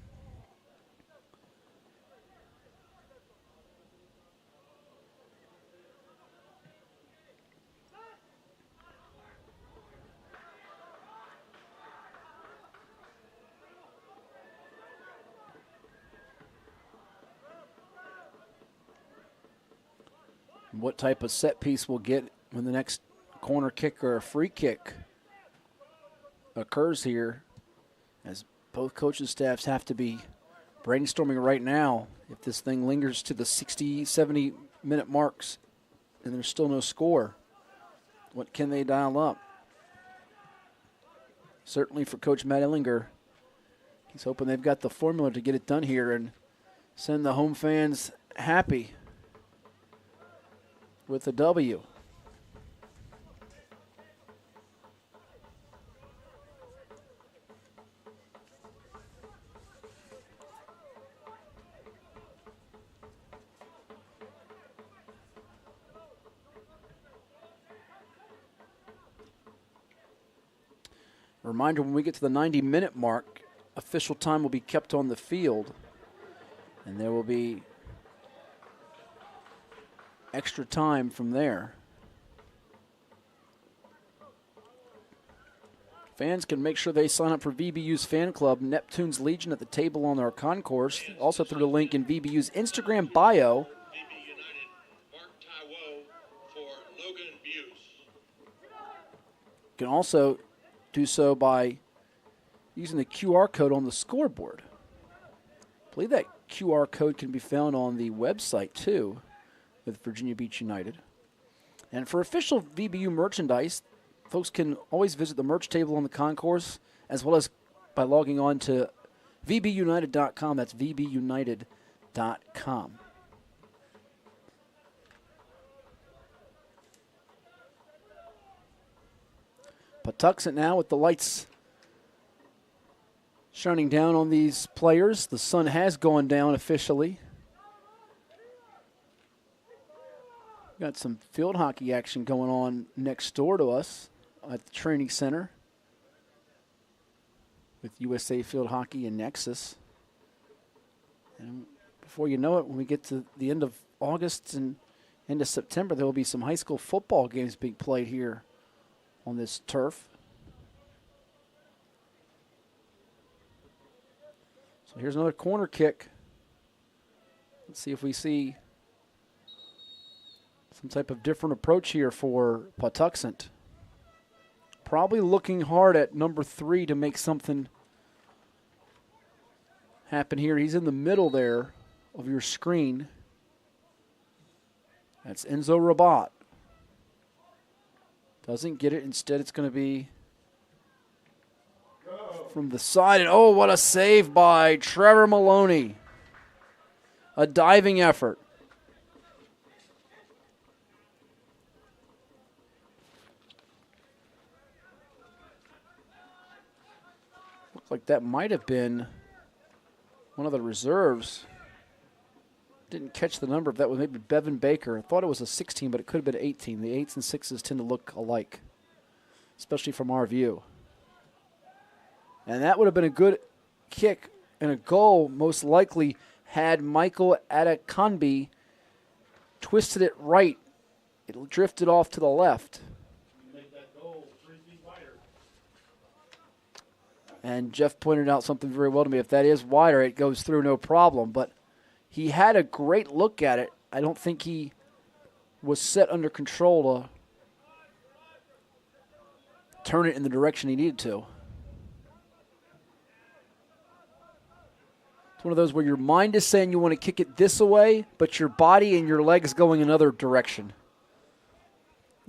what type of set piece we'll get when the next corner kick or a free kick occurs here, as both coaches' staffs have to be brainstorming right now. If this thing lingers to the 60, 70-minute marks and there's still no score, what can they dial up? Certainly for Coach Matt Illinger, he's hoping they've got the formula to get it done here and send the home fans happy with a W. Reminder, when we get to the 90-minute mark, official time will be kept on the field, and there will be extra time from there. Fans can make sure they sign up for VBU's fan club, Neptune's Legion, at the table on our concourse, also through the link in VBU's Instagram bio. VB United, Mark Taiwo for Logan Buse. You can also do so by using the QR code on the scoreboard. I believe that QR code can be found on the website too with Virginia Beach United. And for official VBU merchandise, folks can always visit the merch table on the concourse, as well as by logging on to vbunited.com. That's vbunited.com. Patuxent now with the lights shining down on these players. The sun has gone down officially. Got some field hockey action going on next door to us at the training center with USA Field Hockey and Nexus. And before you know it, when we get to the end of August and into September, there will be some high school football games being played here on this turf. So here's another corner kick. Let's see if we see some type of different approach here for Patuxent. Probably looking hard at number 3 to make something happen here. He's in the middle there of your screen. That's Enzo Rabat. Doesn't get it. Instead, it's going to be from the side. And oh, what a save by Trevor Maloney. A diving effort. Looked like that might have been one of the reserves. Didn't catch the number. If that was maybe Bevan Baker. I thought it was a 16, but it could have been 18. The 8s and 6s tend to look alike, especially from our view. And that would have been a good kick and a goal, most likely, had Michael Adekanbi twisted it right. It drifted off to the left. And Jeff pointed out something very well to me. If that is wider, it goes through no problem. But he had a great look at it. I don't think he was set under control to turn it in the direction he needed to. It's one of those where your mind is saying you want to kick it this way, but your body and your legs going another direction.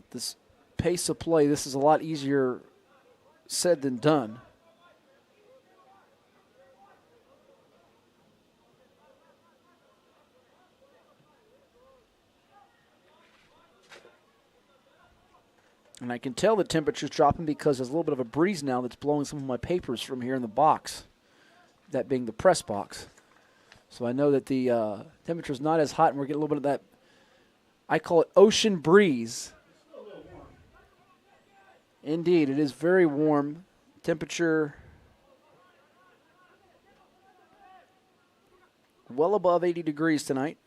This pace of play, this is a lot easier said than done. And I can tell the temperature's dropping because there's a little bit of a breeze now that's blowing some of my papers from here in the box, that being the press box. So I know that the temperature's not as hot, and we're getting a little bit of that, I call it ocean breeze. Indeed, it is very warm. Temperature well above 80 degrees tonight.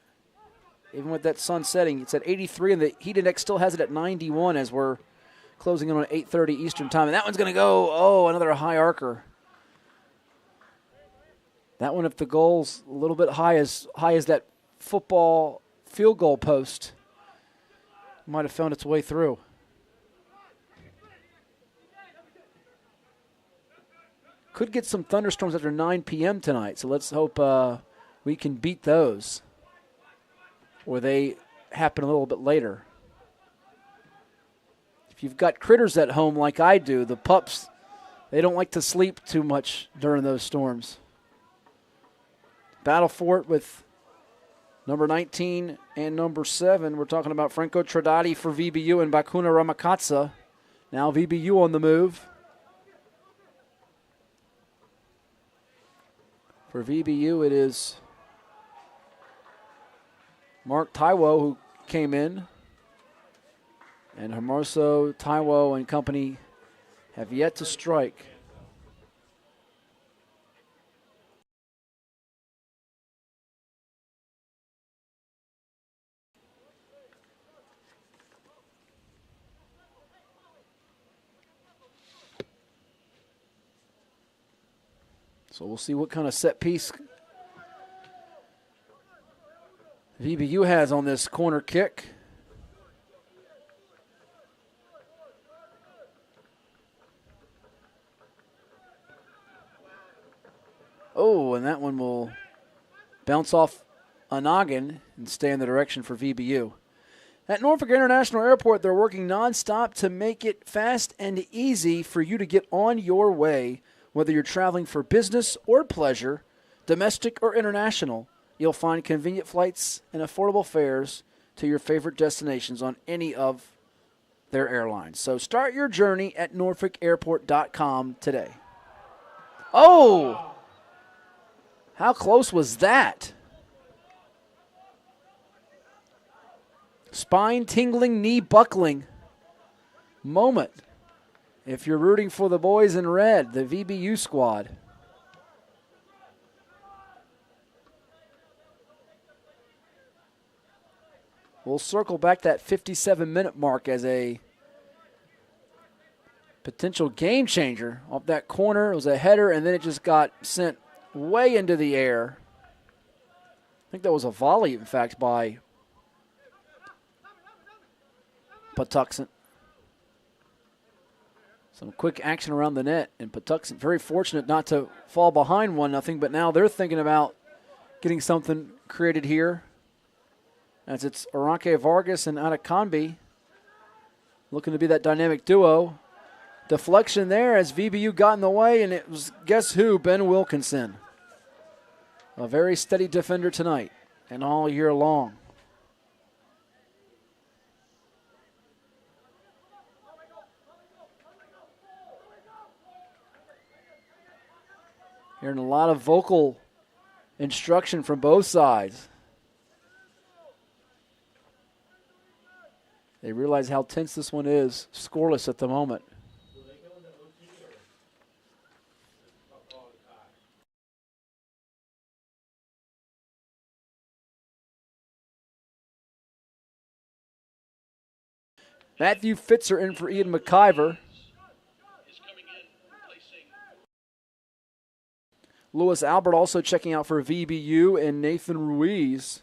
Even with that sun setting, it's at 83, and the heat index still has it at 91 as we're closing in on 8:30 Eastern time. And that one's going to go, another high arcer. That one, if the goal's a little bit high as that football field goal post, Might have found its way through. Could get some thunderstorms after 9 p.m. tonight, so let's hope we can beat those. Or they happen a little bit later. If you've got critters at home like I do, the pups, they don't like to sleep too much during those storms. Battle for it with number 19 and number 7. We're talking about Franco Tradati for VBU and Bakuna Ramakatsa. Now VBU on the move. For VBU, it is Mark Taiwo who came in. And Hermoso, Taiwo, and company have yet to strike. So we'll see what kind of set piece VBU has on this corner kick. Oh, and that one will bounce off a noggin and stay in the direction for VBU. At Norfolk International Airport, they're working nonstop to make it fast and easy for you to get on your way. Whether you're traveling for business or pleasure, domestic or international, you'll find convenient flights and affordable fares to your favorite destinations on any of their airlines. So start your journey at norfolkairport.com today. Oh! How close was that? Spine-tingling, knee-buckling moment. If you're rooting for the boys in red, the VBU squad. We'll circle back that 57-minute mark as a potential game changer off that corner. It was a header, and then it just got sent way into the air. I think that was a volley, in fact, by Patuxent. Some quick action around the net, and Patuxent very fortunate not to fall behind 1-0, but now they're thinking about getting something created here. As it's Aranque Vargas and Atakambi looking to be that dynamic duo. Deflection there as VBU got in the way, and it was, guess who, Ben Wilkinson. A very steady defender tonight and all year long. Hearing a lot of vocal instruction from both sides. They realize how tense this one is, scoreless at the moment. Matthew Fitzer in for Ian McIver. Louis Albert also checking out for VBU, and Nathan Ruiz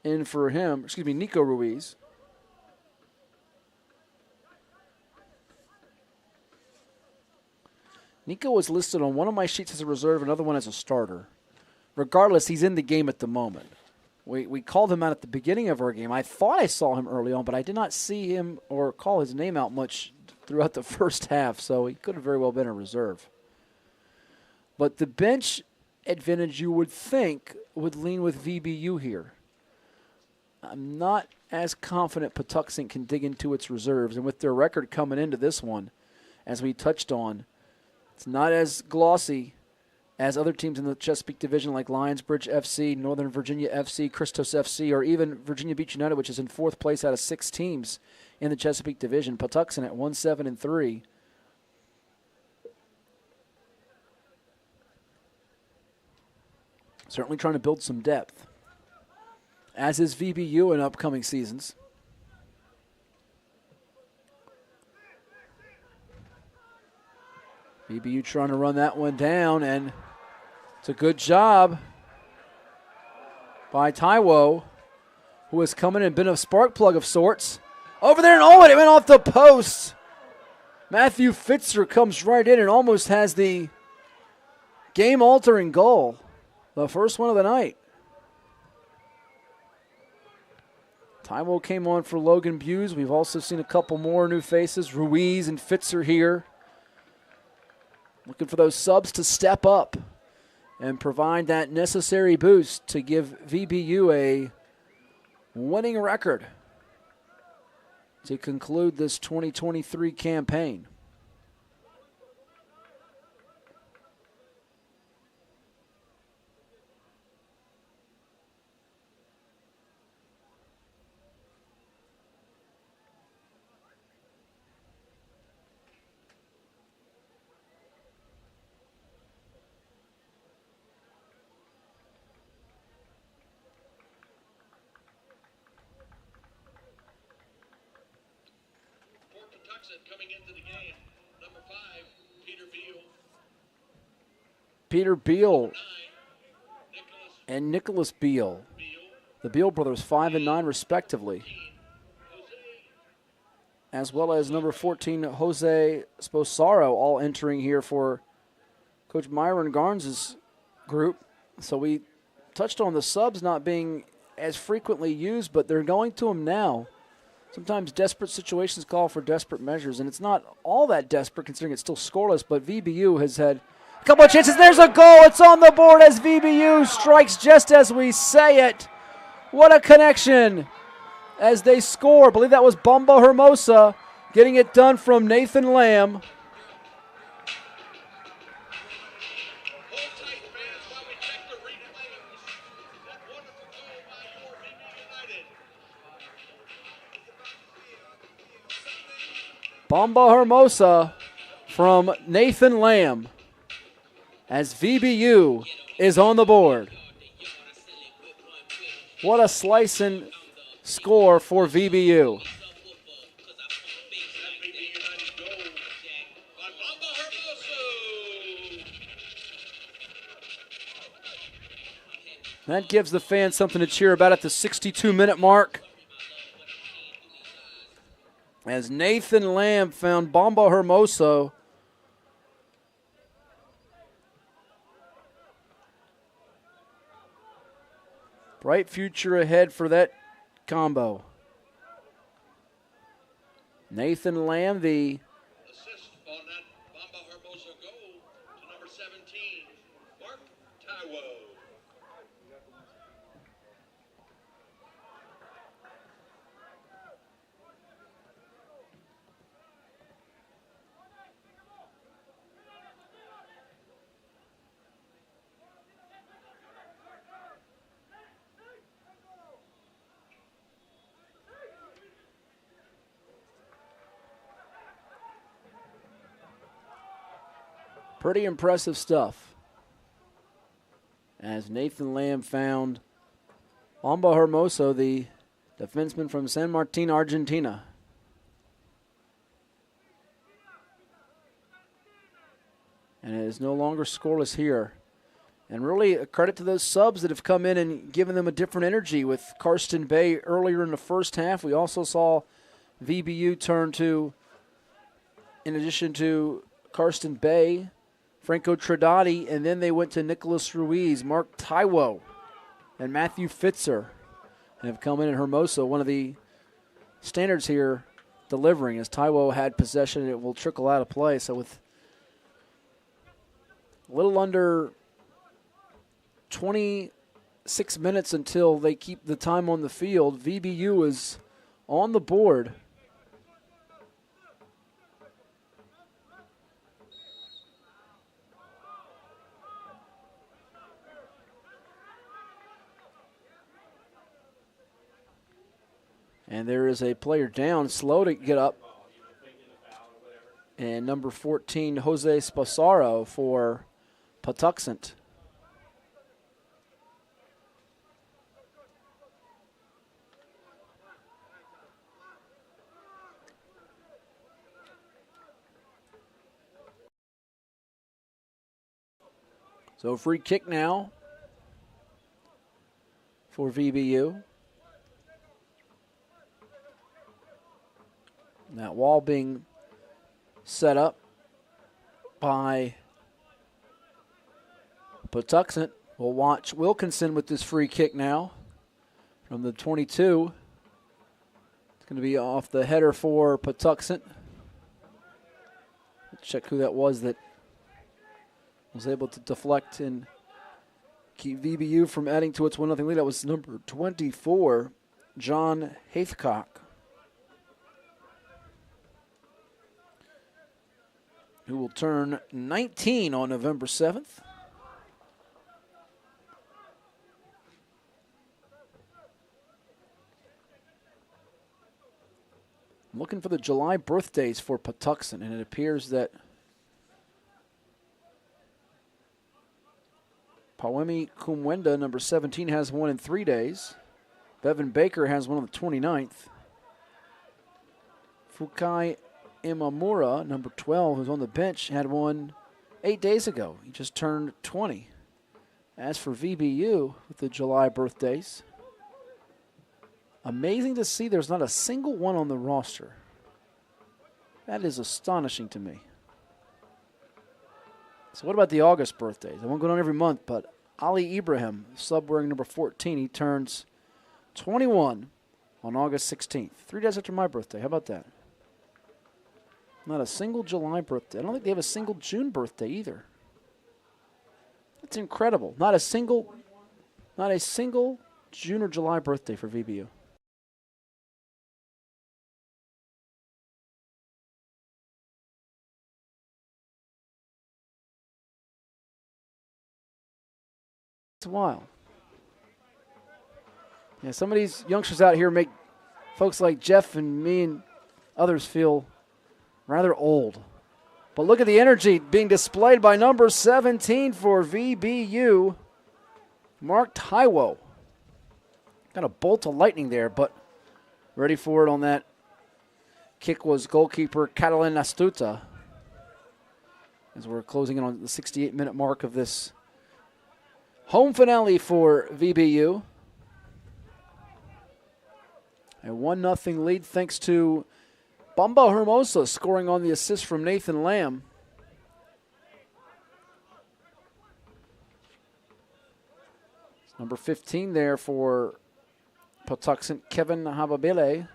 in for him. Excuse me, Nico Ruiz. Nico was listed on one of my sheets as a reserve, another one as a starter. Regardless, he's in the game at the moment. We called him out at the beginning of our game. I thought I saw him early on, but I did not see him or call his name out much throughout the first half, so he could have very well been a reserve. But the bench advantage, you would think, would lean with VBU here. I'm not as confident Patuxent can dig into its reserves, and with their record coming into this one, as we touched on, it's not as glossy as other teams in the Chesapeake Division like Lionsbridge FC, Northern Virginia FC, Christos FC, or even Virginia Beach United, which is in 4th place out of 6 teams in the Chesapeake Division. Patuxent at 1-7-3. Certainly trying to build some depth, as is VBU in upcoming seasons. VBU trying to run that one down, and it's a good job by Taiwo, who has come in and been a spark plug of sorts. Over there, and oh, it went off the post. Matthew Fitzer comes right in and almost has the game-altering goal. The first one of the night. Taiwo came on for Logan Buse. We've also seen a couple more new faces. Ruiz and Fitzer here. Looking for those subs to step up and provide that necessary boost to give VBU a winning record to conclude this 2023 campaign. Patuxent coming into the game. Number 5, Peter Beal. Peter Beal 9, Nicholas and Nicholas Beal. Beal. The Beal brothers 5 and 9 respectively. Jose As well as number 14, Jose Sposaro, all entering here for Coach Myron Garnes' group. So we touched on the subs not being as frequently used, but they're going to them now. Sometimes desperate situations call for desperate measures, and it's not all that desperate considering it's still scoreless, but VBU has had a couple of chances. There's a goal. It's on the board as VBU strikes just as we say it. What a connection as they score. I believe that was Bumba Hermosa getting it done from Nathan Lamb. Hold tight, fans, while we check the replays. That wonderful goal by your VB United. Bumba Hermosa from Nathan Lamb as VBU is on the board. What a slice and score for VBU. That VB United goal by Bamba Hermoso. That gives the fans something to cheer about at the 62-minute mark. As Nathan Lamb found Bamba Hermoso. Bright future ahead for that combo. Nathan Lamb, the Assist on that Bamba Hermoso goal to number 17, Mark Taiwo. pretty impressive stuff. As Nathan Lamb found Bamba Hermoso, the defenseman from San Martin, Argentina. And it is no longer scoreless here. And really a credit to those subs that have come in and given them a different energy. With Karsten Bay earlier in the first half, we also saw VBU turn to, in addition to Karsten Bay, Franco Tradati, and then they went to Nicholas Ruiz, Mark Taiwo, and Matthew Fitzer, and have come in Hermoso, one of the standards here, delivering. As Taiwo had possession, it will trickle out of play. So with a little under 26 minutes until they keep the time on the field, VBU is on the board. And there is a player down, slow to get up. And number 14, Jose Sposaro for Patuxent. So free kick now for VBU. And that wall being set up by Patuxent. We'll watch Wilkinson with this free kick now from the 22. It's going to be off the header for Patuxent. Let's check who that was that was able to deflect and keep VBU from adding to its 1-0 lead. That was number 24, John Haithcock. Who will turn 19 on November 7th. I'm looking for the July birthdays for Patuxent, and it appears that Pawemi Kumwenda, number 17, has one in 3 days. Bevan Baker has one on the 29th. Fukai Imamura, number 12, who's on the bench, had one 8 days ago. He just turned 20. As for VBU with the July birthdays, amazing to see there's not a single one on the roster. That is astonishing to me. So what about the August birthdays? I won't go on every month, but Ali Ibrahim, sub wearing number 14, he turns 21 on August 16th. 3 days after my birthday. How about that? Not a single July birthday. I don't think they have a single June birthday either. That's incredible. Not a single June or July birthday for VBU. It's wild. Yeah, some of these youngsters out here make folks like Jeff and me and others feel rather old. But look at the energy being displayed by number 17 for VBU, Mark Taiwo. Got a bolt of lightning there, but ready for it on that kick was goalkeeper Catalin Astuta. As we're closing in on the 68-minute mark of this home finale for VBU. A 1-0 lead thanks to Bamba Hermosa scoring on the assist from Nathan Lamb. It's number 15 there for Patuxent, Kevin Hababile.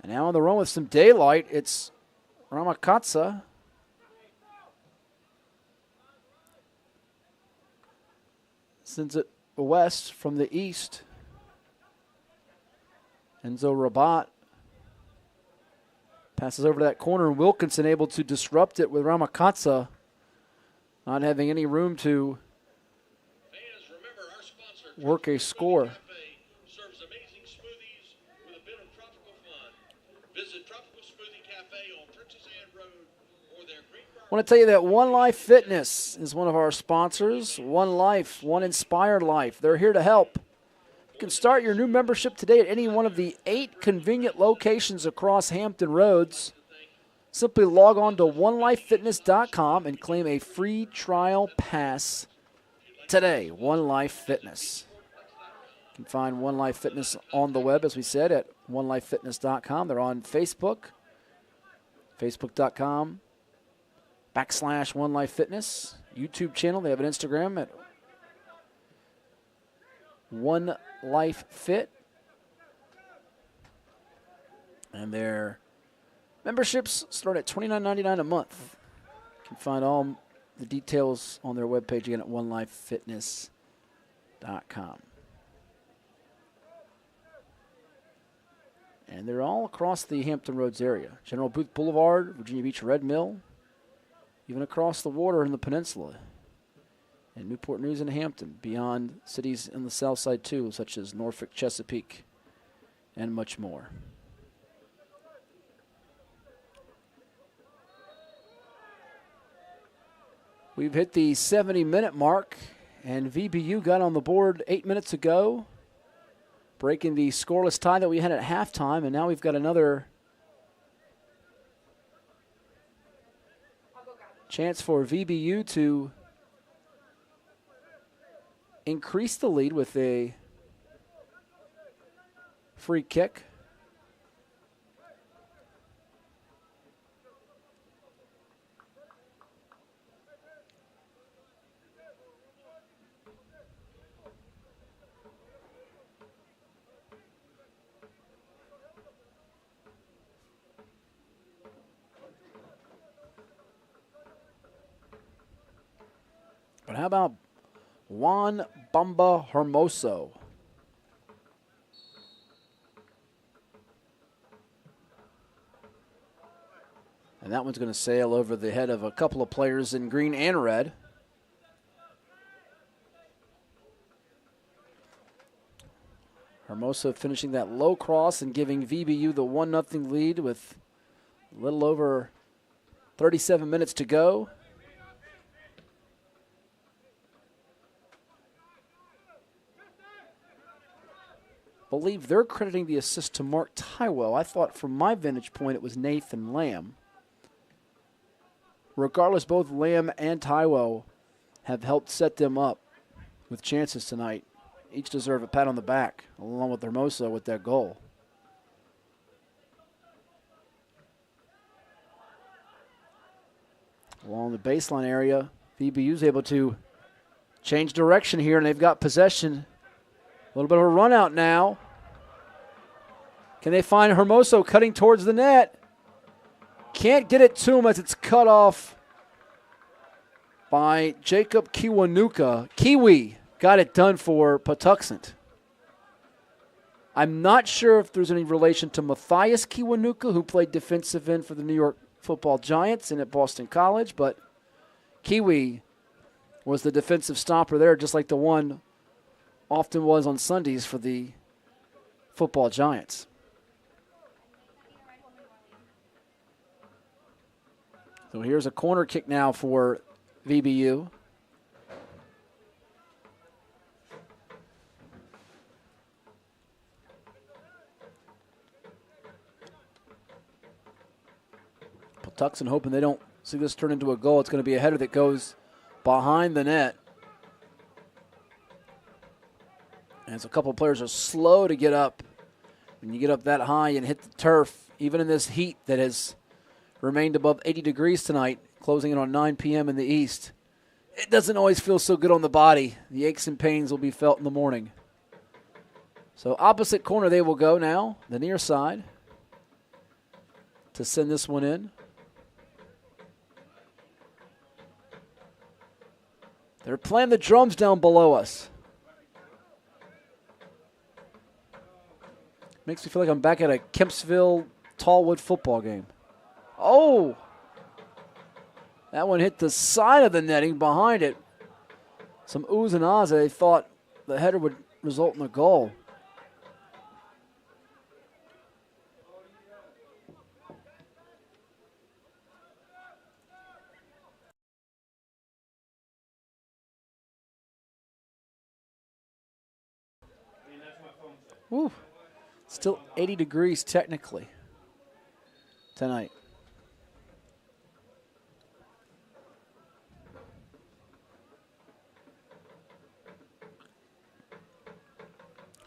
And now on the run with some daylight, it's Ramakatsa. Sends it west from the east. Enzo Rabat passes over to that corner, and Wilkinson able to disrupt it with Ramakatsa not having any room to work a score. Serves amazing smoothies with a bit of tropical fun. Visit Tropical Smoothie Cafe on Princess Anne Road or their Green. I want to tell you that One Life Fitness is one of our sponsors. One Life, One Inspired Life. They're here to help. You can start your new membership today at any one of the 8 convenient locations across Hampton Roads. Simply log on to onelifefitness.com and claim a free trial pass today. One Life Fitness. You can find One Life Fitness on the web, as we said, at onelifefitness.com. They're on Facebook, facebook.com/One Life Fitness. YouTube channel. They have an Instagram at One Life Fit. And their memberships start at $29.99 a month. You can find all the details on their webpage again at onelifefitness.com. And they're all across the Hampton Roads area. General Booth Boulevard, Virginia Beach Red Mill, even across the water in the peninsula. And Newport News and Hampton, beyond cities in the south side too, such as Norfolk, Chesapeake, and much more. We've hit the 70-minute mark, and VBU got on the board 8 minutes ago, breaking the scoreless tie that we had at halftime, and now we've got another chance for VBU to increase the lead with a free kick. But how about Juan Bamba Hermoso? And that one's going to sail over the head of a couple of players in green and red. Hermoso finishing that low cross and giving VBU the 1-0 lead with a little over 37 minutes to go. Believe they're crediting the assist to Mark Tywell. I thought from my vantage point it was Nathan Lamb. Regardless, both Lamb and Tywell have helped set them up with chances tonight. Each deserve a pat on the back, along with Hermoso with that goal. Along the baseline area, VBU's able to change direction here, and they've got possession. A little bit of a run out now. Can they find Hermoso cutting towards the net? Can't get it to him as it's cut off by Jacob Kiwanuka. Kiwi got it done for Patuxent. I'm not sure if there's any relation to Matthias Kiwanuka, who played defensive end for the New York Football Giants and at Boston College, but Kiwi was the defensive stopper there, just like the one often was on Sundays for the Football Giants. So here's a corner kick now for VBU. Patuxent hoping they don't see this turn into a goal. It's going to be a header that goes behind the net. As a couple of players are slow to get up. When you get up that high and hit the turf, even in this heat that has remained above 80 degrees tonight, closing in on 9 p.m. in the east, it doesn't always feel so good on the body. The aches and pains will be felt in the morning. So opposite corner they will go now, the near side, to send this one in. They're playing the drums down below us. Makes me feel like I'm back at a Kempsville Tallwood football game. Oh! That one hit the side of the netting behind it. Some oohs and ahs. They thought the header would result in a goal. Woo. Still 80 degrees technically tonight.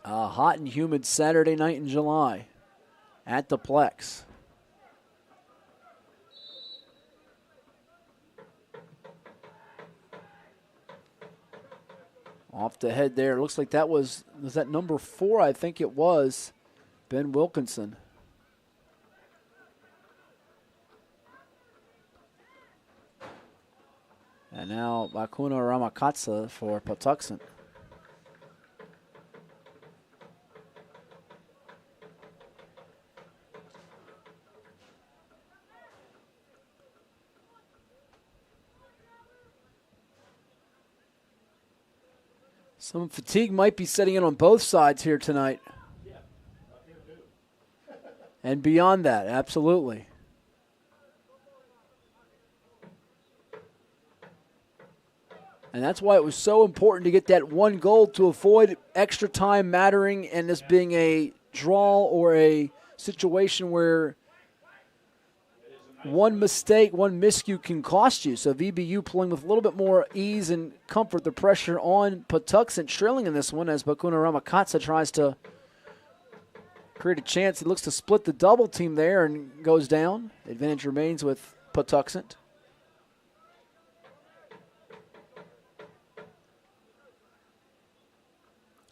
A hot and humid Saturday night in July at the Plex. Off the head there. Looks like that was that number 4? I think it was Ben Wilkinson. And now Bakuna Ramakatsa for Patuxent. Some fatigue might be setting in on both sides here tonight. Yeah, up here too. And beyond that, absolutely. And that's why it was so important to get that one goal to avoid extra time mattering and this being a draw or a situation where one mistake, one miscue can cost you. So VBU pulling with a little bit more ease and comfort the pressure on Patuxent, trailing in this one as Bakuna Ramakatsa tries to create a chance. He looks to split the double team there and goes down. Advantage remains with Patuxent.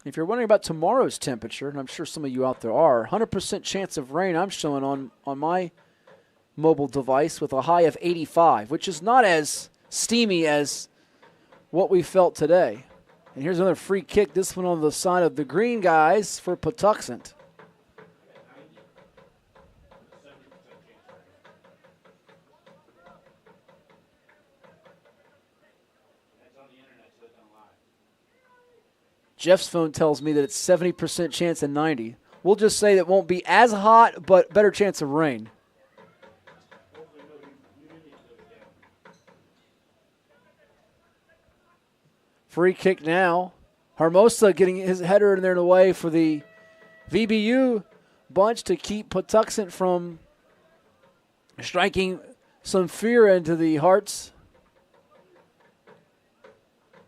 If you're wondering about tomorrow's temperature, and I'm sure some of you out there are, 100% chance of rain I'm showing on my mobile device with a high of 85, which is not as steamy as what we felt today. And here's another free kick, this one on the side of the green guys for Patuxent. Jeff's phone tells me that it's 70% chance and 90. We'll just say that it won't be as hot, but better chance of rain. Free kick now. Hermosa getting his header in there in the way for the VBU bunch to keep Patuxent from striking some fear into the hearts.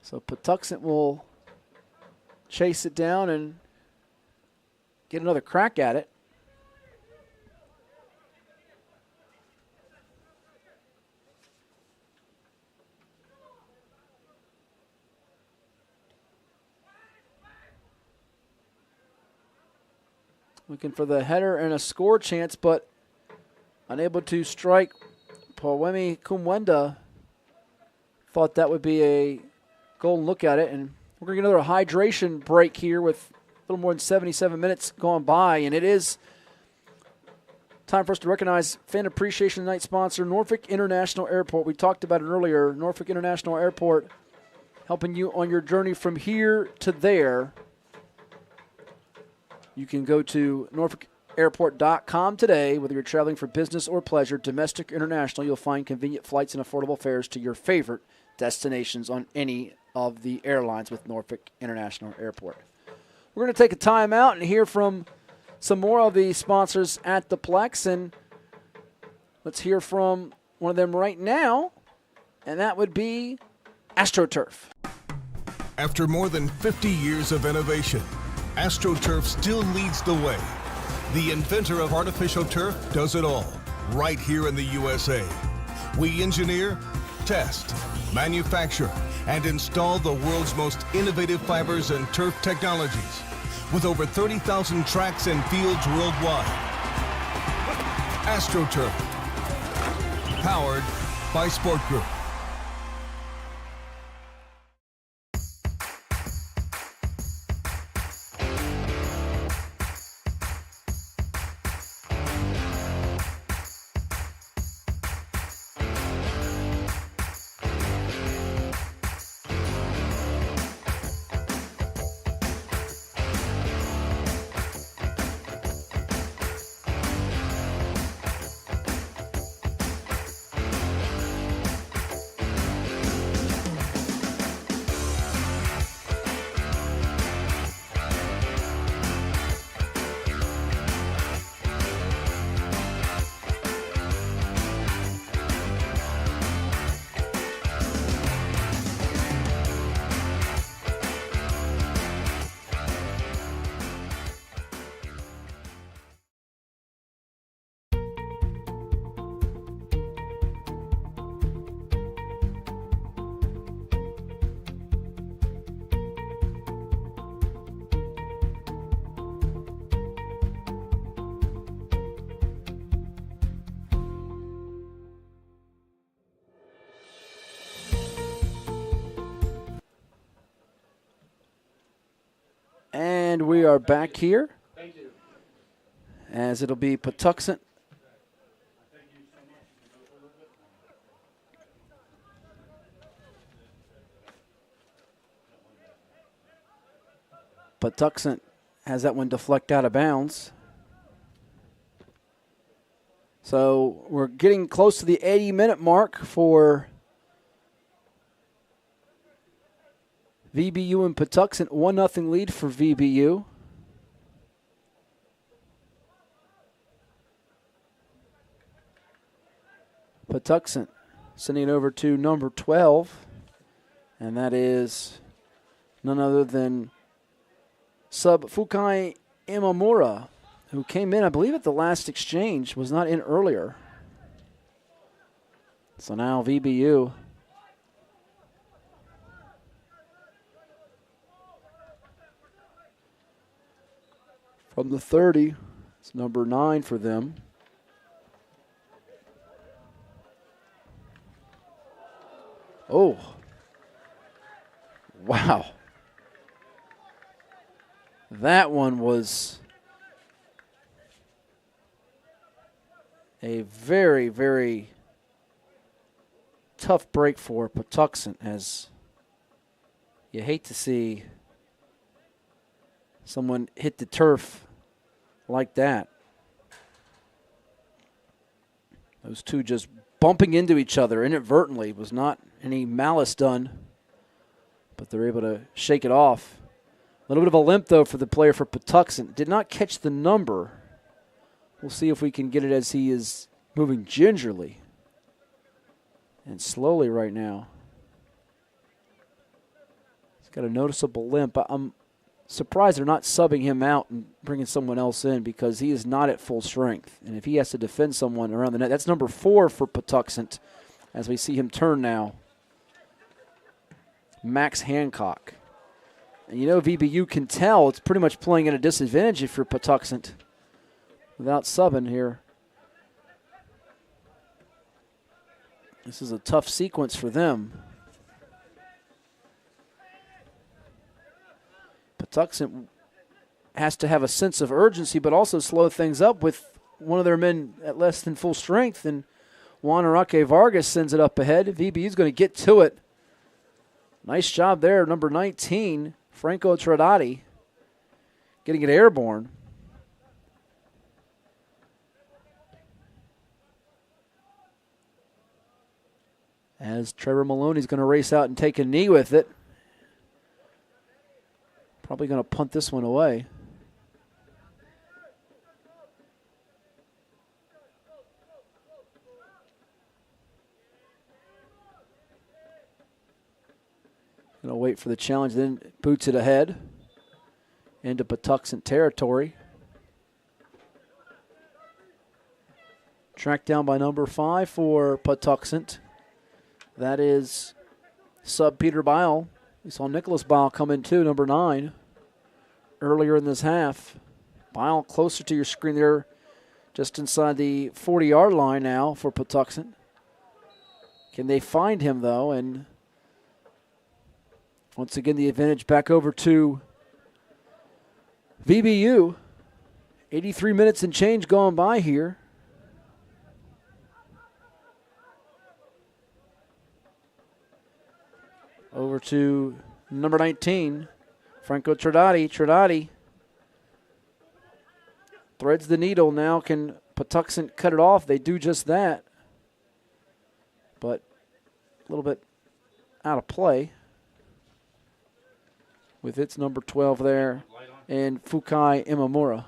So Patuxent will chase it down and get another crack at it. Looking for the header and a score chance, but unable to strike. Pawemi Kumwenda thought that would be a golden look at it, and we're going to get another hydration break here with a little more than 77 minutes gone by, and it is time for us to recognize Fan Appreciation Night sponsor, Norfolk International Airport. We talked about it earlier. Norfolk International Airport helping you on your journey from here to there. You can go to norfolkairport.com today, whether you're traveling for business or pleasure, domestic or international. You'll find convenient flights and affordable fares to your favorite destinations on any of the airlines with Norfolk International Airport. We're going to take a time out and hear from some more of the sponsors at the Plex, and let's hear from one of them right now, and that would be AstroTurf. After more than 50 years of innovation, AstroTurf still leads the way. The inventor of artificial turf does it all, right here in the USA. We engineer, test, manufacture, and install the world's most innovative fibers and turf technologies, with over 30,000 tracks and fields worldwide. AstroTurf, powered by Sport Group. And we are back here, as it'll be Patuxent has that one deflect out of bounds. So we're getting close to the 80-minute mark for VBU and Patuxent. 1-0 lead for VBU. Patuxent sending it over to number 12, and that is none other than sub Fukai Imamura, who came in, I believe, at the last exchange, was not in earlier. So now VBU from the 30, it's number 9 for them. Oh, Wow. That one was a very, very tough break for Patuxent, as you hate to see someone hit the turf like that. Those two just bumping into each other inadvertently. Was not any malice done, but they're able to shake it off. A little bit of a limp, though, for the player for Patuxent. Did not catch the number. We'll see if we can get it as he is moving gingerly and slowly right now. He's got a noticeable limp. I'm surprised they're not subbing him out and bringing someone else in, because he is not at full strength. And if he has to defend someone around the net, that's number 4 for Patuxent, as we see him turn now. Max Hancock. And you know VBU can tell it's pretty much playing at a disadvantage if you're Patuxent without subbing here. This is a tough sequence for them. Patuxent has to have a sense of urgency, but also slow things up with one of their men at less than full strength. And Juan Araque Vargas sends it up ahead. VBU is going to get to it. Nice job there, number 19, Franco Tradati, getting it airborne. As Trevor Maloney's going to race out and take a knee with it. Probably going to punt this one away. Going to wait for the challenge, then boots it ahead into Patuxent territory. Tracked down by number 5 for Patuxent. That is sub Peter Bile. We saw Nicholas Bile come in too, number 9, earlier in this half. Bile closer to your screen there, just inside the 40-yard line now for Patuxent. Can they find him, though? And once again, the advantage back over to VBU. 83 minutes and change gone by here. Over to number 19, Franco Tradati. Tradati threads the needle. Now can Patuxent cut it off? They do just that. But a little bit out of play with its number 12 there and Fukai Imamura.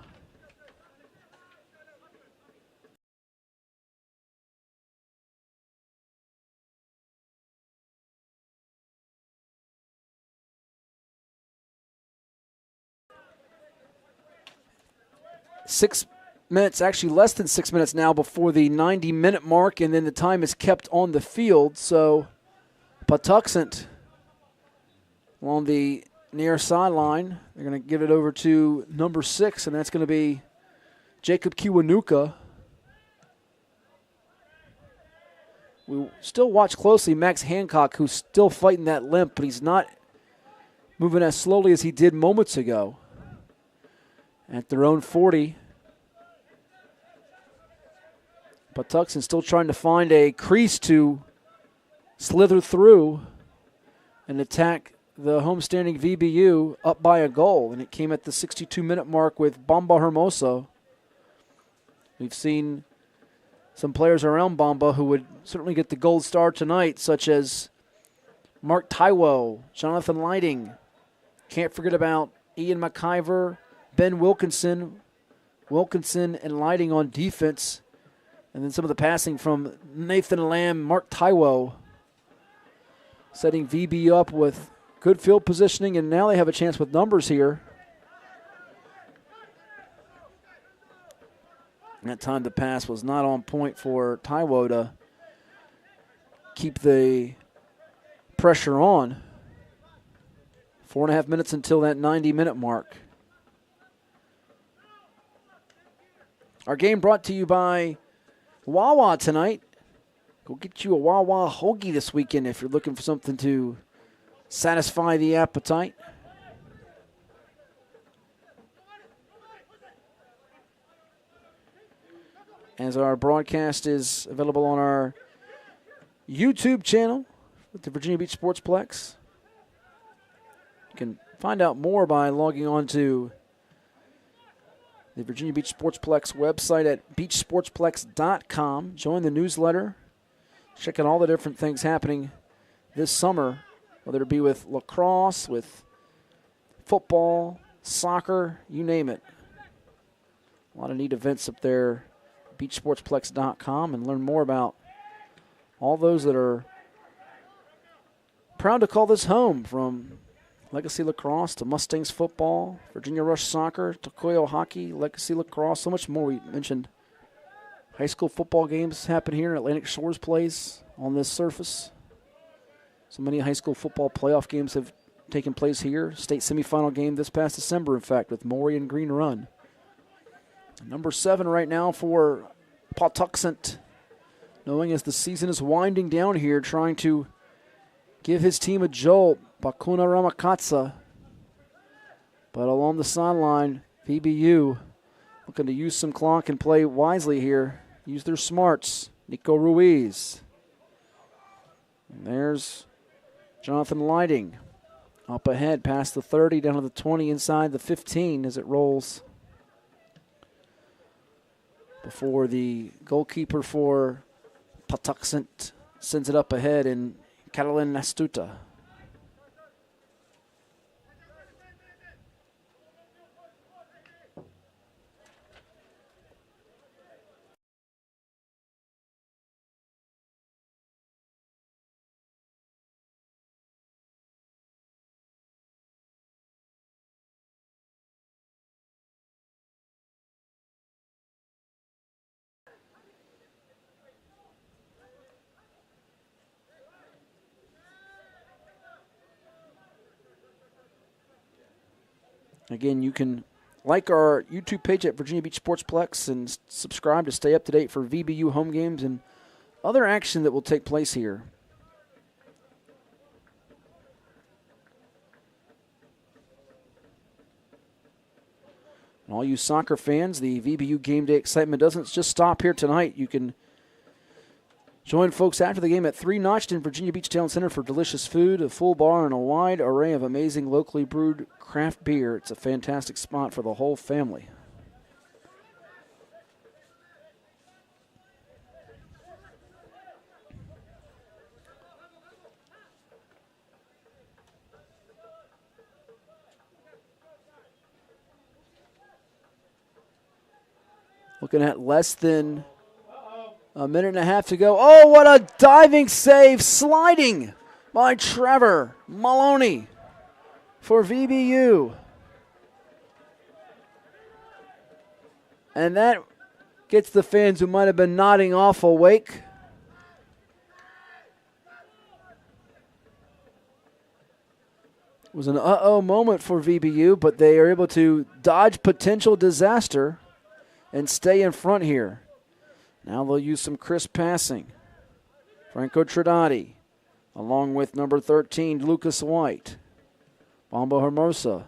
Actually less than 6 minutes now before the 90-minute mark, and then the time is kept on the field. So Patuxent along the near sideline. They're going to give it over to number 6, and that's going to be Jacob Kiwanuka. We still watch closely Max Hancock, who's still fighting that limp, but he's not moving as slowly as he did moments ago. At their own 40. Patuxent still trying to find a crease to slither through and attack the homestanding VBU up by a goal. And it came at the 62-minute mark with Bamba Hermoso. We've seen some players around Bamba who would certainly get the gold star tonight, such as Mark Taiwo, Jonathan Lighting. Can't forget about Ian McIver, Ben Wilkinson and Lighting on defense. And then some of the passing from Nathan Lamb, Mark Taiwo, setting VB up with good field positioning, and now they have a chance with numbers here. That time the pass was not on point for Taiwo to keep the pressure on. 4.5 minutes until that 90-minute mark. Our game brought to you by Wawa tonight. Go get you a Wawa hoagie this weekend if you're looking for something to satisfy the appetite. As our broadcast is available on our YouTube channel with the Virginia Beach Sportsplex. You can find out more by logging on to the Virginia Beach Sportsplex website at beachsportsplex.com. Join the newsletter. Check out all the different things happening this summer, whether it be with lacrosse, with football, soccer, you name it. A lot of neat events up there. beachsportsplex.com, and learn more about all those that are proud to call this home, from Legacy Lacrosse to Mustangs football, Virginia Rush soccer, Tokoyo hockey, Legacy Lacrosse, so much more. We mentioned high school football games happen here in Atlantic Shores Place on this surface. So many high school football playoff games have taken place here. State semifinal game this past December, in fact, with Maury and Green Run. Number 7 right now for Patuxent, knowing as the season is winding down here, trying to give his team a jolt. Bakuna Ramakatsa. But along the sideline, VBU looking to use some clock and play wisely here. Use their smarts. Nico Ruiz. And there's Jonathan Lighting. Up ahead, past the 30, down to the 20, inside the 15 as it rolls. Before the goalkeeper for Patuxent sends it up ahead in Catalin Nastuta. Again, you can like our YouTube page at Virginia Beach Sportsplex and subscribe to stay up to date for VBU home games and other action that will take place here. And all you soccer fans, the VBU game day excitement doesn't just stop here tonight. You can join folks after the game at 3 Notched in Virginia Beach Town Center for delicious food, a full bar, and a wide array of amazing locally brewed craft beer. It's a fantastic spot for the whole family. Looking at less than a minute and a half to go. Oh, what a diving save, sliding by Trevor Maloney for VBU. And that gets the fans who might have been nodding off awake. It was an uh-oh moment for VBU, but they are able to dodge potential disaster and stay in front here. Now they'll use some crisp passing. Franco Trinati, along with number 13, Lucas White. Bombo Hermosa.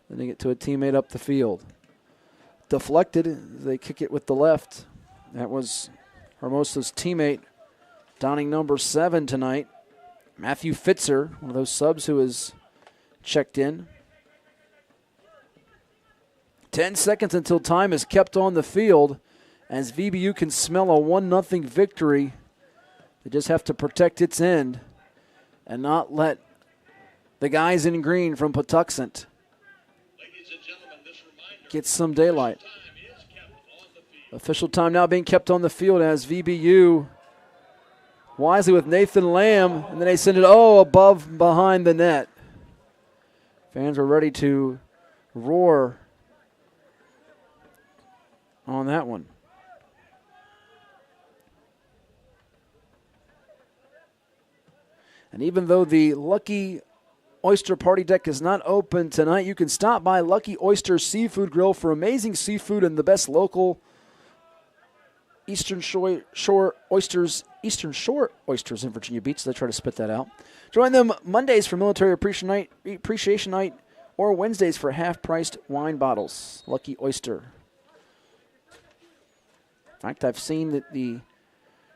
Then they get to a teammate up the field. Deflected, they kick it with the left. That was Hermosa's teammate, donning number 7 tonight. Matthew Fitzer, one of those subs who has checked in. 10 seconds until time is kept on the field as VBU can smell a 1-0 victory. They just have to protect its end and not let the guys in green from Patuxent get some daylight. Official time now being kept on the field as VBU wisely with Nathan Lamb, and then they send it, above behind the net. Fans were ready to roar on that one. And even though the Lucky Oyster Party Deck is not open tonight, you can stop by Lucky Oyster Seafood Grill for amazing seafood and the best local Eastern Shore oysters Eastern Shore Oysters in Virginia Beach, so they try to spit that out. Join them Mondays for Military Appreciation Night or Wednesdays for half-priced wine bottles. Lucky Oyster. In fact, I've seen that the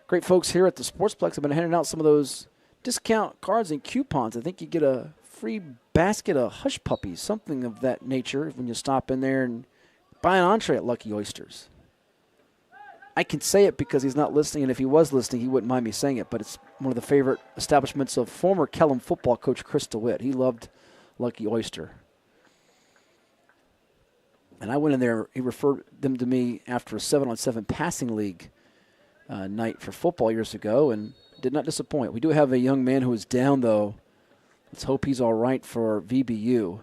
great folks here at the Sportsplex have been handing out some of those discount cards and coupons. I think you get a free basket of Hush Puppies, something of that nature, when you stop in there and buy an entree at Lucky Oysters. I can say it because he's not listening, and if he was listening, he wouldn't mind me saying it, but it's one of the favorite establishments of former Kellum football coach Chris DeWitt. He loved Lucky Oyster. And I went in there, he referred them to me after a 7-on-7 passing league night for football years ago, and did not disappoint. We do have a young man who is down, though. Let's hope he's all right for VBU.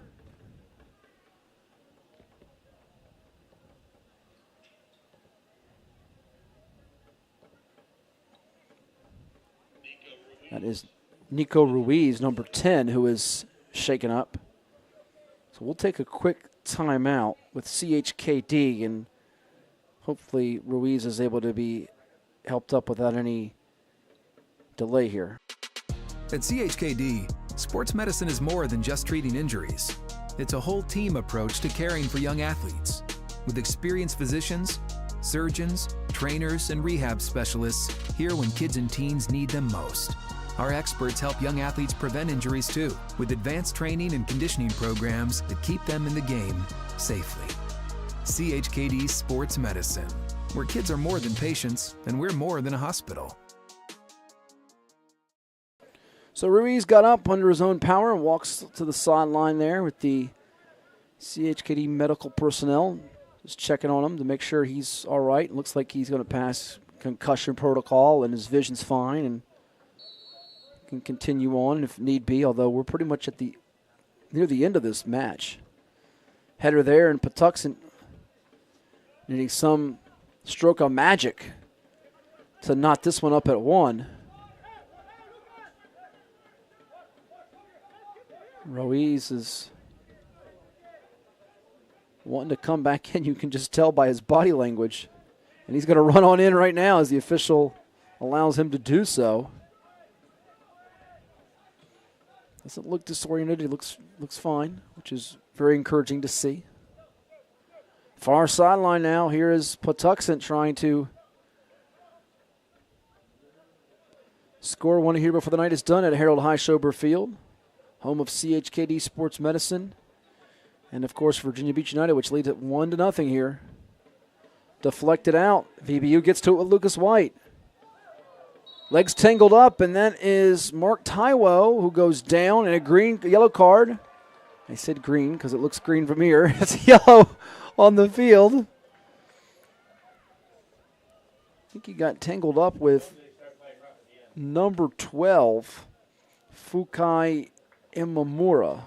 That is Nico Ruiz, number 10, who is shaken up. So we'll take a quick timeout with CHKD, and hopefully Ruiz is able to be helped up without any delay here. At CHKD, sports medicine is more than just treating injuries. It's a whole team approach to caring for young athletes. With experienced physicians, surgeons, trainers, and rehab specialists here when kids and teens need them most. Our experts help young athletes prevent injuries too, with advanced training and conditioning programs that keep them in the game safely. CHKD Sports Medicine, where kids are more than patients and we're more than a hospital. So Ruiz got up under his own power and walks to the sideline there with the CHKD medical personnel just checking on him to make sure he's all right. Looks like he's going to pass concussion protocol and his vision's fine and can continue on if need be, although we're pretty much at near the end of this match. Header there, and Patuxent needing some stroke of magic to knot this one up at 1. Ruiz is wanting to come back in. You can just tell by his body language. And he's going to run on in right now as the official allows him to do so. Doesn't look disoriented. He looks fine, which is very encouraging to see. Far sideline now. Here is Patuxent trying to score one here before the night is done at Harold Highshober Field, home of CHKD Sports Medicine, and of course Virginia Beach United, which leads at 1-0 here. Deflected out. VBU gets to it with Lucas White. Legs tangled up, and that is Mark Taiwo, who goes down in a yellow card. I said green because it looks green from here. It's yellow on the field. I think he got tangled up with number 12, Fukai Imamura.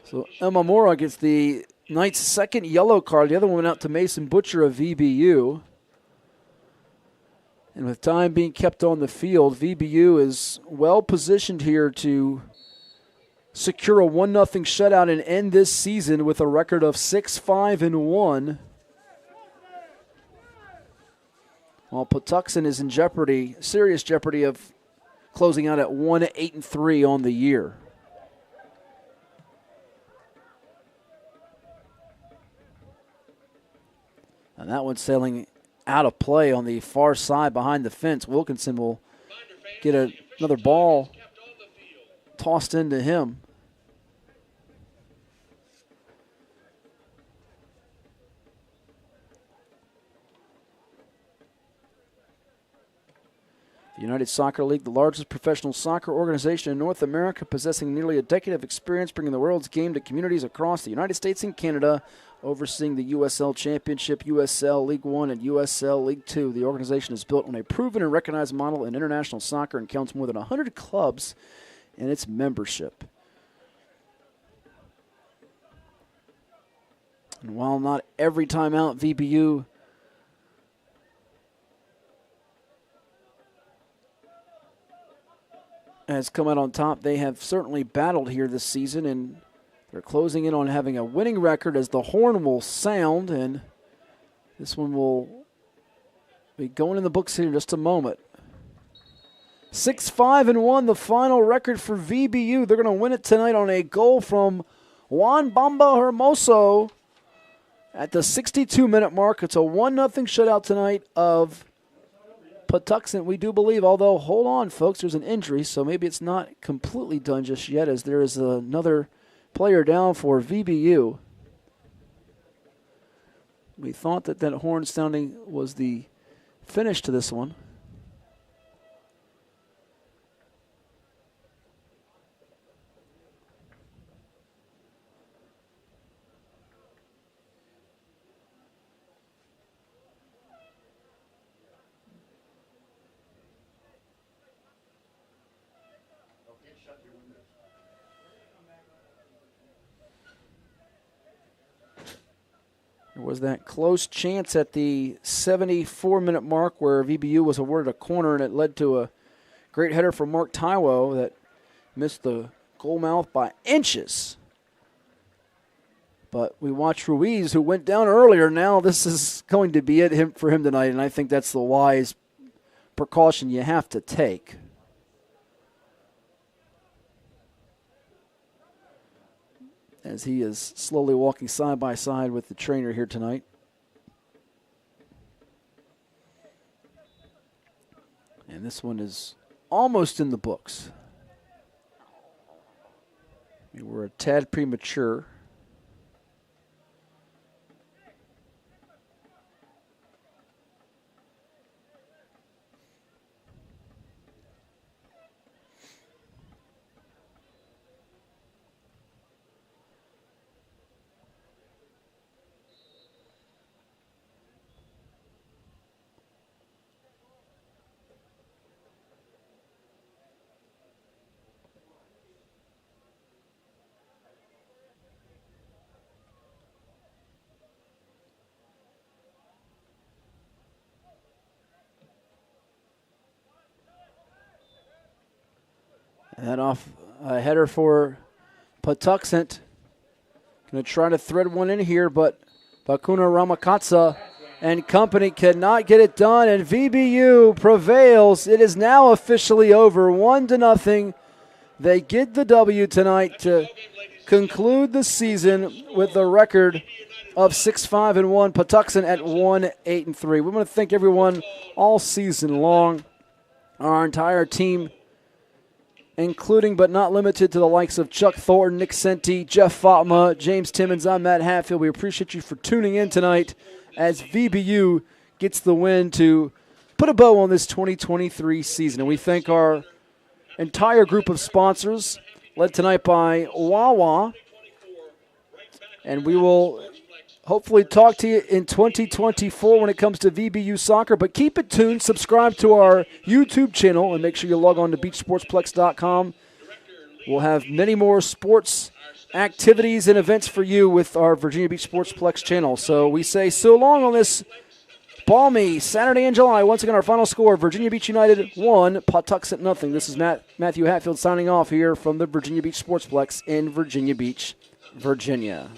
So Imamura gets the Knight's second yellow card. The other one went out to Mason Butcher of VBU. And with time being kept on the field, VBU is well positioned here to secure a 1-0 shutout and end this season with a record of 6-5-1. While Patuxent is in jeopardy, serious jeopardy of closing out at 1-8-3 on the year. And that one's sailing out of play on the far side behind the fence. Wilkinson will get another ball tossed into him. The United Soccer League, the largest professional soccer organization in North America, possessing nearly a decade of experience bringing the world's game to communities across the United States and Canada, overseeing the USL Championship, USL League 1, and USL League 2. The organization is built on a proven and recognized model in international soccer and counts more than 100 clubs in its membership. And while not every time out VBU has come out on top, they have certainly battled here this season, and they're closing in on having a winning record as the horn will sound, and This one will be going in the books here in just a moment. 6-5-1, the final record for VBU. They're going to win it tonight on a goal from Juan Bamba Hermoso at the 62-minute mark. It's a 1-0 shutout tonight of Patuxent, we do believe, although, hold on, folks, there's an injury, so maybe it's not completely done just yet, as there is another player down for VBU. We thought that horn sounding was the finish to this one. There was that close chance at the 74-minute mark where VBU was awarded a corner, and it led to a great header from Mark Taiwo that missed the goal mouth by inches. But we watched Ruiz, who went down earlier. Now this is going to be it for him tonight, and I think that's the wise precaution you have to take. As he is slowly walking side by side with the trainer here tonight. And this one is almost in the books. We were a tad premature. Head off a header for Patuxent. Going to try to thread one in here, but Bakuna Ramakatsa and company cannot get it done, and VBU prevails. It is now officially over, 1-0. They get the W tonight to conclude the season with a record of 6-5-1. Patuxent at 1-8-3. We want to thank everyone all season long, our entire team, including but not limited to the likes of Chuck Thornton, Nick Senti, Jeff Fatma, James Timmons. I'm Matt Hatfield. We appreciate you for tuning in tonight as VBU gets the win to put a bow on this 2023 season. And we thank our entire group of sponsors, led tonight by Wawa. And we will hopefully talk to you in 2024 when it comes to VBU soccer. But keep it tuned. Subscribe to our YouTube channel and make sure you log on to beachsportsplex.com. We'll have many more sports activities and events for you with our Virginia Beach Sportsplex channel. So we say so long on this balmy Saturday in July. Once again, our final score, Virginia Beach United 1, Patuxent 0. This is Matthew Hatfield signing off here from the Virginia Beach Sportsplex in Virginia Beach, Virginia.